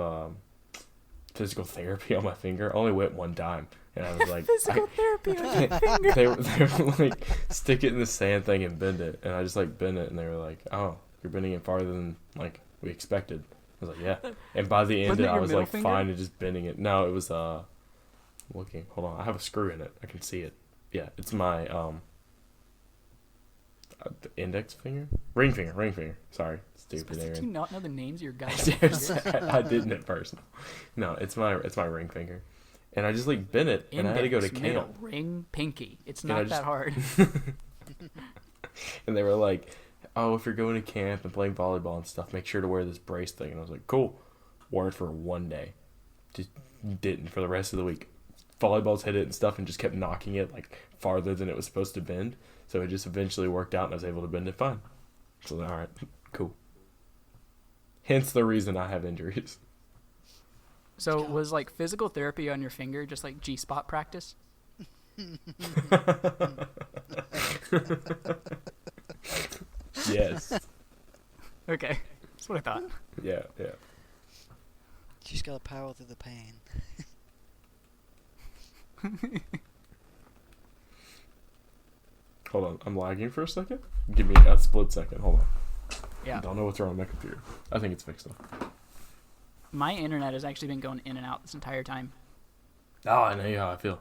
physical therapy on my finger. I only went one time, and I was like, Physical therapy on your finger. they were like, stick it in the sand thing and bend it, and I just like bent it, and they were like, oh, you're bending it farther than like we expected. I was like, yeah, and by the end Wasn't it I your was middle like finger? fine and just bending it. No, it was looking. Hold on, I have a screw in it. I can see it. Yeah, it's my the index finger, ring finger. Sorry, stupid Do Aaron. you not know the names of your guys' fingers? I didn't at first. No, it's my ring finger, and I just like bent it, and I had to go to Index, middle, camp, ring, pinky. It's And I not just- that hard. and they were like, "Oh, if you're going to camp and playing volleyball and stuff, make sure to wear this brace thing." And I was like, "Cool." Wore it for one day, just didn't for the rest of the week. Volleyballs hit it and stuff, and just kept knocking it like farther than it was supposed to bend. So it just eventually worked out, and I was able to bend it fine. So all right, cool. Hence the reason I have injuries. So was like physical therapy on your finger just like G-spot practice? Yes. Okay, that's what I thought. Yeah. You just gotta power through the pain. Hold on, I'm lagging for a second. Give me a split second. Hold on. Yeah, Don't know what's wrong with my computer. I think it's fixed though. my internet has actually been going in and out this entire time. Oh, I know how I feel.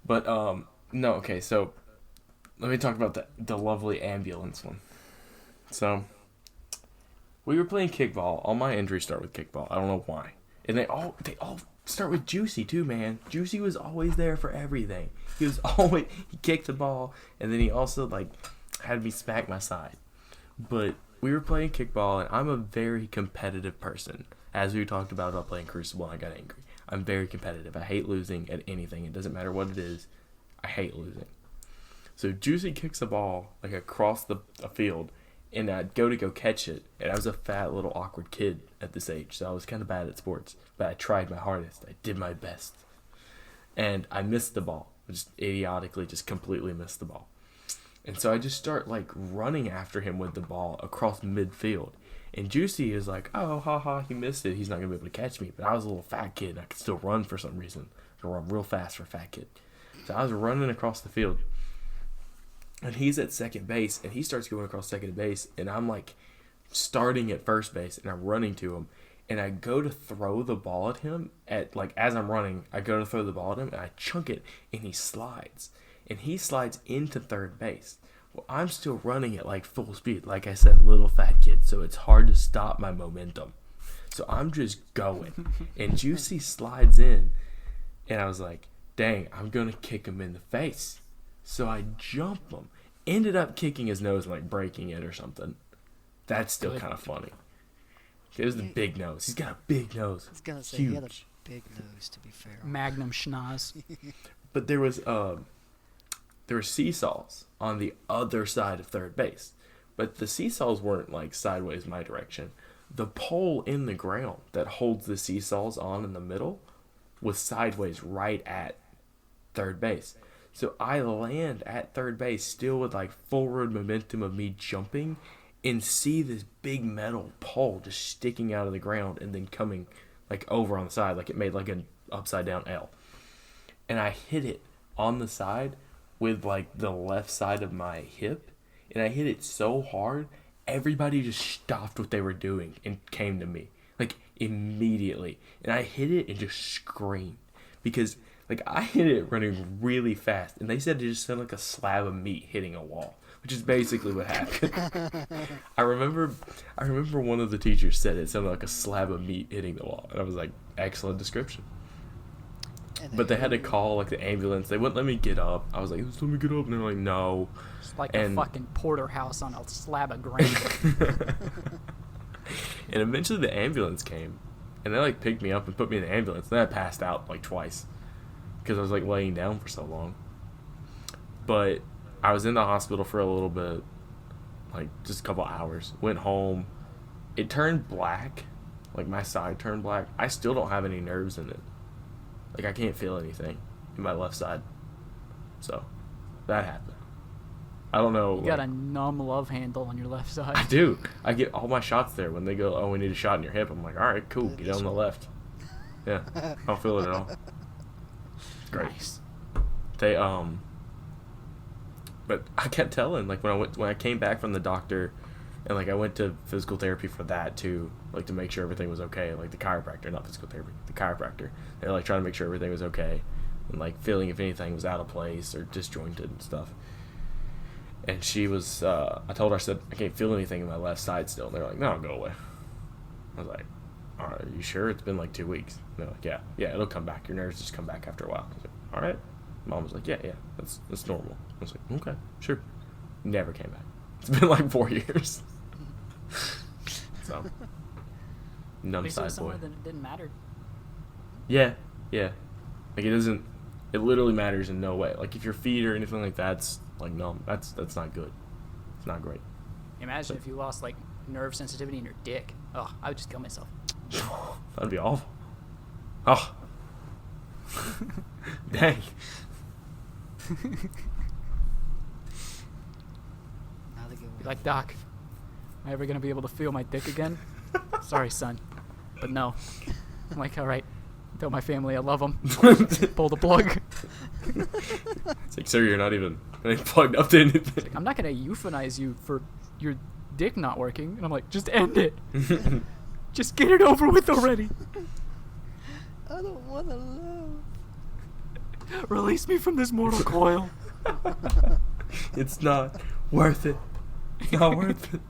But no, okay. So let me talk about the lovely ambulance one. So we were playing kickball. All my injuries start with kickball. I don't know why, and they all start with Juicy too, man. Juicy was always there for everything. He kicked the ball, and then he also like had me smack my side. But we were playing kickball, and I'm a very competitive person. As we talked about playing Crucible, I got angry. I'm very competitive. I hate losing at anything. It doesn't matter what it is. I hate losing. So Juicy kicks the ball like across the field, and I'd go to catch it. And I was a fat little awkward kid at this age, so I was kind of bad at sports. But I tried my hardest. I did my best. And I missed the ball. I just idiotically just completely missed the ball. And so I just start like running after him with the ball across midfield. And Juicy is like, oh, haha, he missed it. He's not going to be able to catch me. But I was a little fat kid, and I could still run for some reason. I could run real fast for a fat kid. So I was running across the field. And he's at second base, and he starts going across second base. And I'm like starting at first base, and I'm running to him. And I go to throw the ball at him. As I'm running, I go to throw the ball at him, and I chunk it, and he slides. And he slides into third base. Well, I'm still running at like full speed. Like I said, little fat kid. So it's hard to stop my momentum. So I'm just going. And Juicy slides in. And I was like, dang, I'm going to kick him in the face. So I jump him. Ended up kicking his nose and like breaking it or something. That's still Good. kind of funny. It was the big nose. He's got a big nose. I was gonna say Huge. he had a big nose, to be fair. Magnum schnoz. But there was there were seesaws on the other side of third base. But the seesaws weren't like sideways my direction. The pole in the ground that holds the seesaws on in the middle was sideways right at third base. So I land at third base still with like forward momentum of me jumping and see this big metal pole just sticking out of the ground and then coming like over on the side, like it made like an upside down L. And I hit it on the side with like the left side of my hip, and I hit it so hard everybody just stopped what they were doing and came to me like immediately. And I hit it and just screamed because like I hit it running really fast, and they said it just sounded like a slab of meat hitting a wall, which is basically what happened. I remember one of the teachers said it sounded like a slab of meat hitting the wall, and I was like, excellent description. But they had to call like the ambulance. They wouldn't let me get up. I was like, just let me get up, and they're like, no. It's like a fucking porterhouse on a slab of granite. And eventually the ambulance came, and they like picked me up and put me in the ambulance. Then I passed out like twice because I was like laying down for so long. But I was in the hospital for a little bit, like just a couple hours. Went home. It turned black, like my side turned black. I still don't have any nerves in it. Like I can't feel anything in my left side. So that happened. I don't know. You got a numb love handle on your left side. I do. I get all my shots there when they go, oh, we need a shot in your hip. I'm like, all right, cool. Get on the left. Yeah. I don't feel it at all. Great. Nice. They but I kept telling, like when I came back from the doctor, and like I went to physical therapy for that too, like to make sure everything was okay. Like the chiropractor, not physical therapy, the chiropractor. They're like trying to make sure everything was okay, and like feeling if anything was out of place or disjointed and stuff. And she was, I told her, I said, I can't feel anything in my left side still. And they're like, no, go away. I was like, all right, are you sure? It's been like 2 weeks. And they're like, yeah, it'll come back. Your nerves just come back after a while. I was like, all right. Mom was like, yeah, that's normal. I was like, okay, sure. Never came back. It's been like 4 years. So, At numb least it was side boy. somewhere that it didn't matter. Yeah. Like it literally matters in no way. Like if your feet or anything like that's like numb, that's not good. It's not great. Imagine if you lost like nerve sensitivity in your dick. Oh, I would just kill myself. That'd be awful. Oh. Dang. Not a good one. Like, Doc, am I ever gonna be able to feel my dick again? Sorry, son, but no. I'm like, all right. Tell my family I love them. Pull the plug. It's like, sir, you're not even plugged up to anything. Like, I'm not gonna euthanize you for your dick not working. And I'm like, just end it. Just get it over with already. I don't want to love. Release me from this mortal coil. It's not worth it. It's not worth it.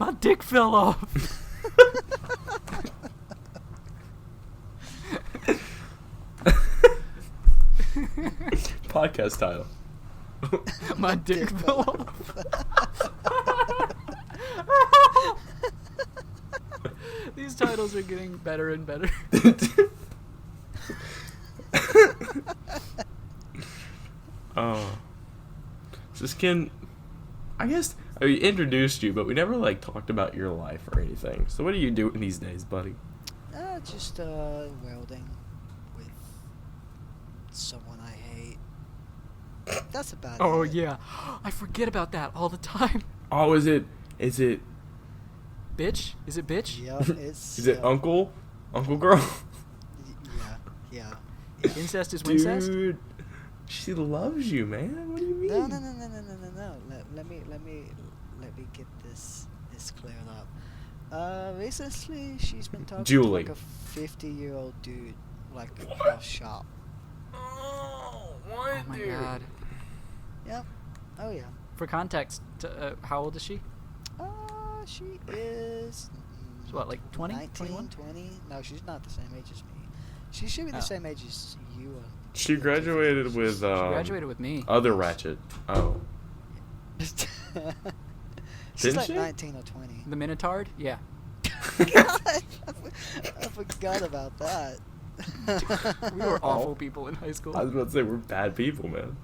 My dick fell off. Podcast title. My dick fell off. These titles are getting better and better. Oh. So Ken, I guess we introduced you, but we never like talked about your life or anything. So what are you doing these days, buddy? Just welding with someone I hate. That's about it. Oh yeah, I forget about that all the time. Oh, is it Bitch? Is it bitch? Yep, it's. is it uncle girl? Yeah. Incest is wincest? Dude, she loves you, man. What do you mean? No. Let me get this cleared up. Recently she's been talking Julie. to like a 50-year-old dude, like across shop. Oh, what, Oh my dude? god. Yep. Oh yeah. For context, how old is she? She is. So what, like 20? 19, 21? 20? No, she's not the same age as me. She should be the same age as you. She graduated with She graduated with me. other Ratchet. Oh. She's Didn't like she? 19 or 20. The Minotaur? Yeah. I forgot about that. We were awful people in high school. I was about to say we're bad people, man.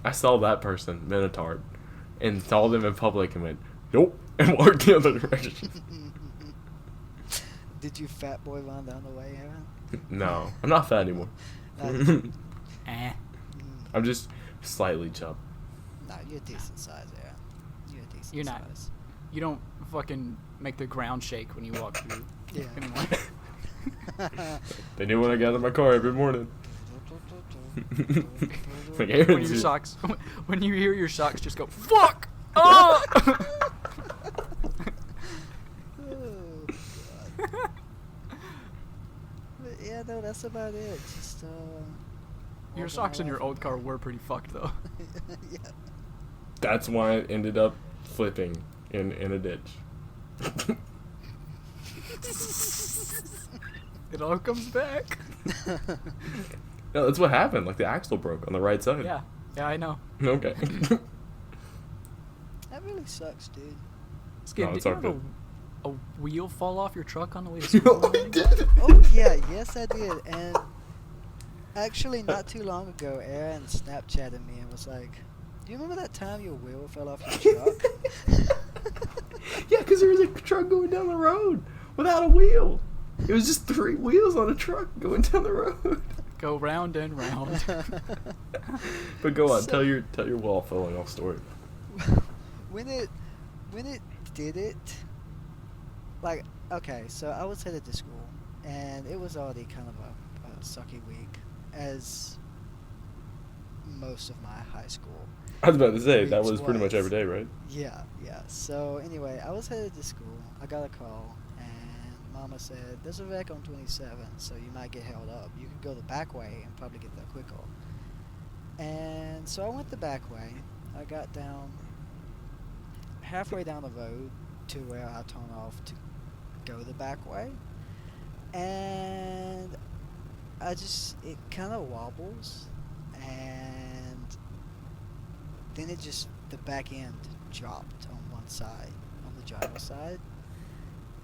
I saw that person, Minotaur, and saw them in public and went, nope, and walked the other direction. Did you fat boy run down the way, Aaron? No, I'm not fat anymore. Eh. I'm just slightly chub. No, you're a decent size, Aaron. You're a decent You're not. size. You don't fucking make the ground shake when you walk through Yeah. anymore. They knew when I got out of my car every morning. Like Aaron's When your here. socks, when you hear your socks just go, fuck! Oh! Oh, God. But yeah, no, that's about it. Just Your walking socks in around your for old a car bit. were pretty fucked though. Yeah. That's why it ended up flipping in a ditch. It all comes back. No, that's what happened. Like the axle broke on the right side. Yeah, I know. Okay. That really sucks, dude. Skid, No, did it's you all have good. a wheel fall off your truck on the way to school? No, I did. Oh yeah, yes I did. And actually, not too long ago, Aaron Snapchatted me and was like, "Do you remember that time your wheel fell off your truck?" Yeah, because there was a truck going down the road without a wheel. It was just 3 wheels on a truck going down the road. Go round and round. But go on, So- tell your wall falling off story. when it did it, like, okay, so I was headed to school, and it was already kind of a sucky week, as most of my high school. I was about to say that Weeks was pretty much was. every day, right? Yeah. So anyway, I was headed to school. I got a call, and Mama said, "There's a wreck on 27, so you might get held up. You could go the back way and probably get there quicker." And so I went the back way. I got down halfway down the road to where I turn off to go the back way, and it kind of wobbles, and then the back end dropped on one side, on the driver's side.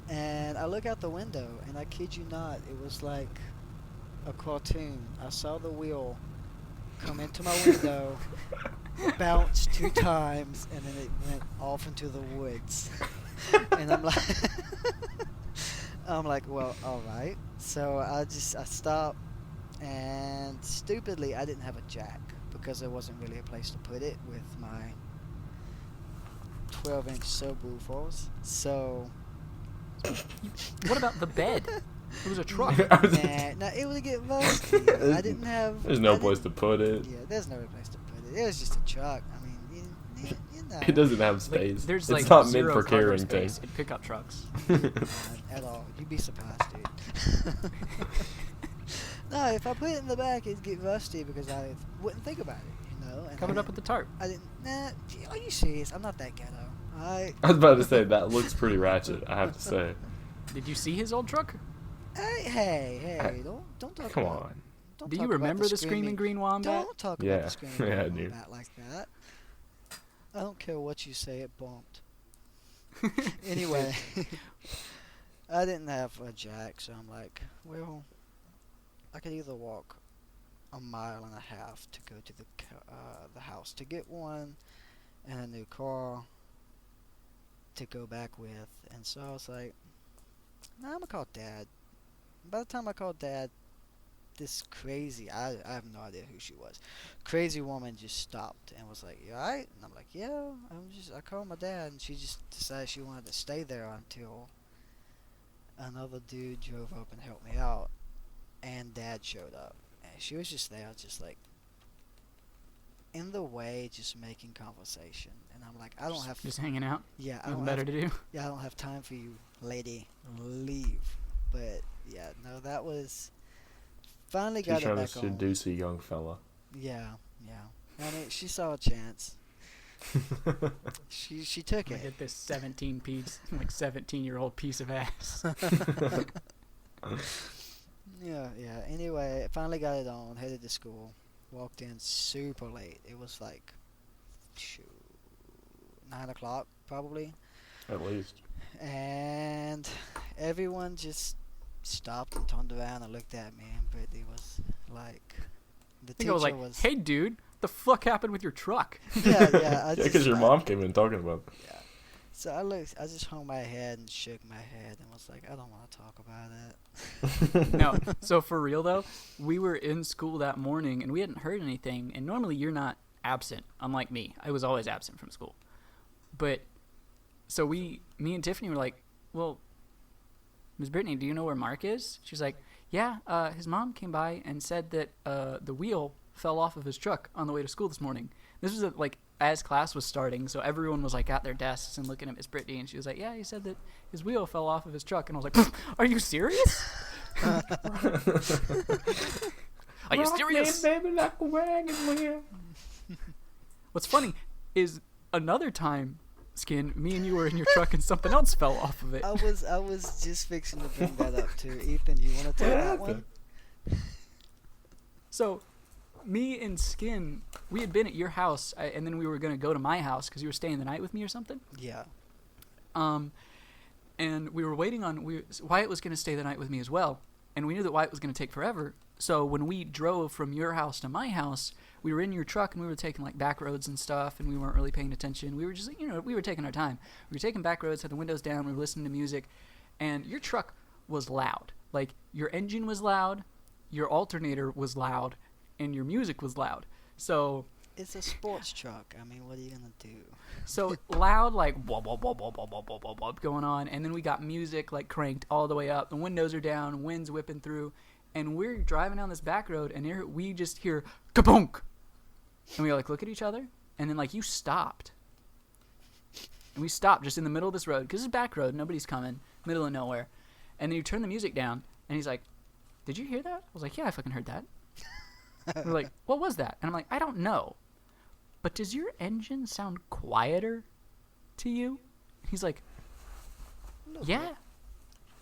And I look out the window, and I kid you not, it was like a cartoon. I saw the wheel come into my window, bounce 2 times, and then it went off into the woods. And I'm like, well, all right. So I stopped, and stupidly, I didn't have a jack because there wasn't really a place to put it with my 12-inch subwoofers. So What about the bed? It was a truck. nah, it would get rusty. I didn't have. There's no I place didn't- to put it. Yeah, there's no place to put it. It was just a truck. I mean, you know. It doesn't have Like, space. there's It's like not meant zero for cargo carrying space things. in pickup trucks. At all. You'd be surprised, dude. No, if I put it in the back, it'd get rusty because I wouldn't think about it, you know. And Covered I up with the tarp. I didn't. Nah. Are you serious? I'm not that ghetto. I was about to say that looks pretty ratchet. I have to say. Did you see his old truck? Hey! Don't talk. Come about, on. Don't Do talk you about remember the Screaming Green Wombat? Don't talk Yeah. about the Screaming Yeah, I Green do. Wombat like that. I don't care what you say. It bumped. Anyway, I didn't have a jack, so I'm like, well, I could either walk 1.5 miles to go to the house to get one, and a new car to go back with. And so I was like, nah, I'm gonna call Dad. By the time I called Dad, this crazy, I have no idea who she was, crazy woman just stopped and was like, "You alright?" And I'm like, "Yeah, I called my dad," and she just decided she wanted to stay there until another dude drove up and helped me out, and Dad showed up, and she was just there, just like in the way, just making conversation. And I'm like, I don't have, Just hanging out. yeah, I Nothing don't better have, to do. yeah, I don't have time for you, lady. Leave. But yeah, no, that was finally got She's it trying to back on. seduce a young fella. Yeah. I mean, she saw a chance. She took I it. get this 17-year-old piece of ass. Yeah. Anyway, finally got it on. Headed to school. Walked in super late. It was like, 9 o'clock probably. At least. And everyone just stopped and turned around and looked at me. But it was like, the I think teacher I was like, was. "Hey, dude, the fuck happened with your truck? Yeah. Yeah, because your mom came in talking about it. Yeah. So I just hung my head and shook my head and was like, I don't want to talk about it. No. So for real though, we were in school that morning and we hadn't heard anything. And normally you're not absent, unlike me. I was always absent from school. But so me and Tiffany were like, well, Miss Brittany, do you know where Mark is? She's like, yeah, his mom came by and said that the wheel fell off of his truck on the way to school this morning. This was as class was starting, so everyone was like at their desks and looking at Miss Brittany, and she was like, yeah, he said that his wheel fell off of his truck. And I was like, are you serious? Are you serious? Baby, like a wagon wheel. What's funny is another time, Skin, me and you were in your truck and something else fell off of it. I was just fixing to bring that up too. Ethan, you want to tell that one? So, me and Skin, we had been at your house, and then we were going to go to my house because you were staying the night with me or something. Yeah. And we were waiting on Wyatt was going to stay the night with me as well, and we knew that Wyatt was going to take forever. So when we drove from your house to my house, we were in your truck and we were taking like back roads and stuff, and we weren't really paying attention. We were just, we were taking our time. We were taking back roads, had the windows down, we were listening to music, and your truck was loud. Like your engine was loud, your alternator was loud, and your music was loud. So it's a sports truck. I mean, what are you gonna do? So loud, like wah, wah, wah, wah, wah, wah, wah, wah, wah, going on, and then we got music like cranked all the way up. The windows are down, wind's whipping through, and we're driving down this back road, and here we just hear kabonk, and we like look at each other, and then like you stopped, and we stopped just in the middle of this road because it's a back road, nobody's coming, middle of nowhere, and then you turn the music down, and he's like, "Did you hear that?" I was like, "Yeah, I fucking heard that." We're like, "What was that?" And I'm like, "I don't know. But does your engine sound quieter to you?" He's like, "Yeah,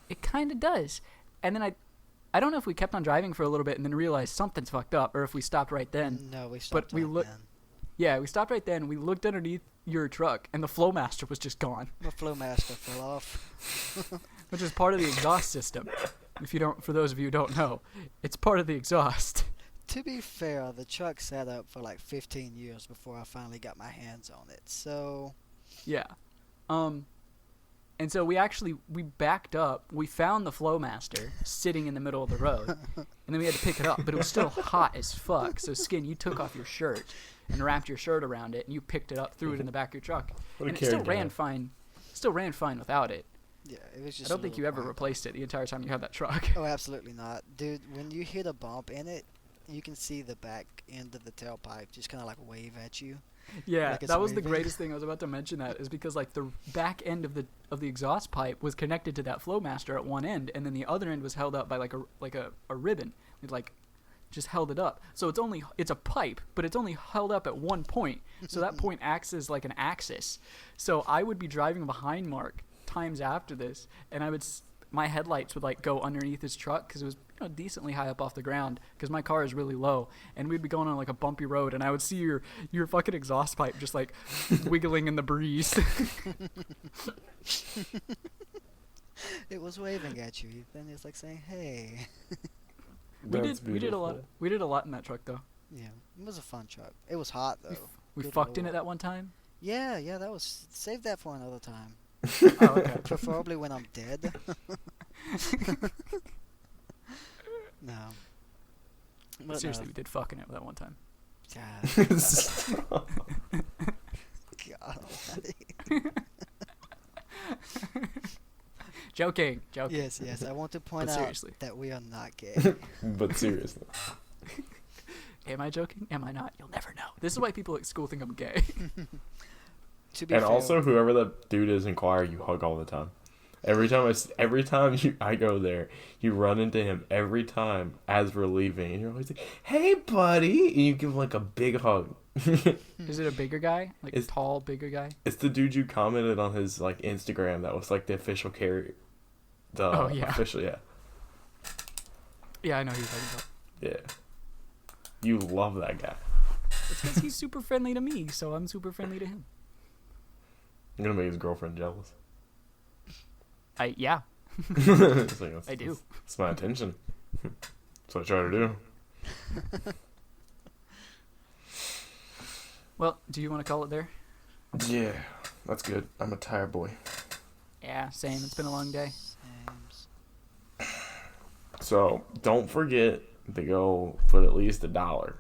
it kind of does." And then I don't know if we kept on driving for a little bit and then realized something's fucked up, or if we stopped right then. No, we stopped. But we looked. Yeah, we stopped right then. We looked underneath your truck, and the Flowmaster was just gone. The Flowmaster fell off. Which is part of the exhaust system. For those of you who don't know, it's part of the exhaust. To be fair, the truck sat up for like 15 years before I finally got my hands on it. So yeah. And so we backed up. We found the Flowmaster sitting in the middle of the road, and then we had to pick it up. But it was still hot as fuck. So Skin, you took off your shirt and wrapped your shirt around it, and you picked it up, threw it in the back of your truck, and it still ran fine. Still ran fine without it. Yeah, it was just. I don't think you ever replaced it the entire time you had that truck. Oh, absolutely not, dude. When you hit a bump in it, you can see the back end of the tailpipe just kind of like wave at you. Yeah, like that was the waving. greatest thing. I was about to mention that is because like the back end of the exhaust pipe was connected to that Flowmaster at one end, and then the other end was held up by like a ribbon. It like just held it up. So it's a pipe, but it's only held up at one point. So that point acts as like an axis. So I would be driving behind Mark times after this, and my headlights would like go underneath his truck because it was decently high up off the ground because my car is really low, and we'd be going on like a bumpy road, and I would see your fucking exhaust pipe just like wiggling in the breeze. It was waving at you, Ethan. It's like saying, "Hey." We did a lot. We did a lot in that truck though. Yeah, it was a fun truck. It was hot though. We Good fucked in Lord. it that one time. Yeah, that was. Save that for another time. Oh, okay. Preferably when I'm dead. No. But Seriously, we did fucking it that one time. God. God almighty. Joking. Yes. I want to point But out seriously. that we are not gay. But seriously. Am I joking? Am I not? You'll never know. This is why people at school think I'm gay. To be And fair, also, whoever that dude is in choir, you hug all the time. Every time I go there, you run into him every time as we're leaving, and you're always like, "Hey, buddy," and you give him like a big hug. Is it a bigger guy? Like a tall, bigger guy? It's the dude you commented on his like Instagram that was like the official carrier. Official, yeah. Yeah, I know who you're talking about. Yeah. You love that guy. It's because he's super friendly to me, so I'm super friendly to him. I'm gonna make his girlfriend jealous. Yeah. It's like, I do. It's my attention. That's what I try to do. Well, do you want to call it there? Yeah, that's good. I'm a tired boy. Yeah, same. It's been a long day. Sames. So don't forget to go put at least $1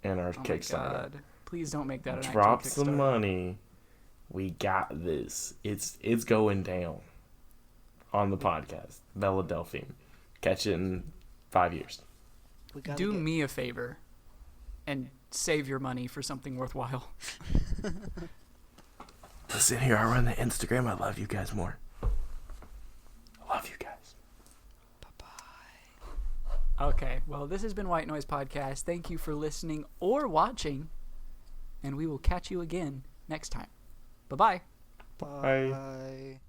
in our Oh my Kickstarter. God. Please don't make that an actual Drop some Kickstarter. money. We got this. It's going down on the podcast. Belle Delphine. Catch it in 5 years. We gotta Do get- me a favor and save your money for something worthwhile. Listen here, I run the Instagram. I love you guys more. I love you guys. Bye-bye. Okay, well, this has been Wight Noise Podcast. Thank you for listening or watching, and we will catch you again next time. Bye-bye. Bye.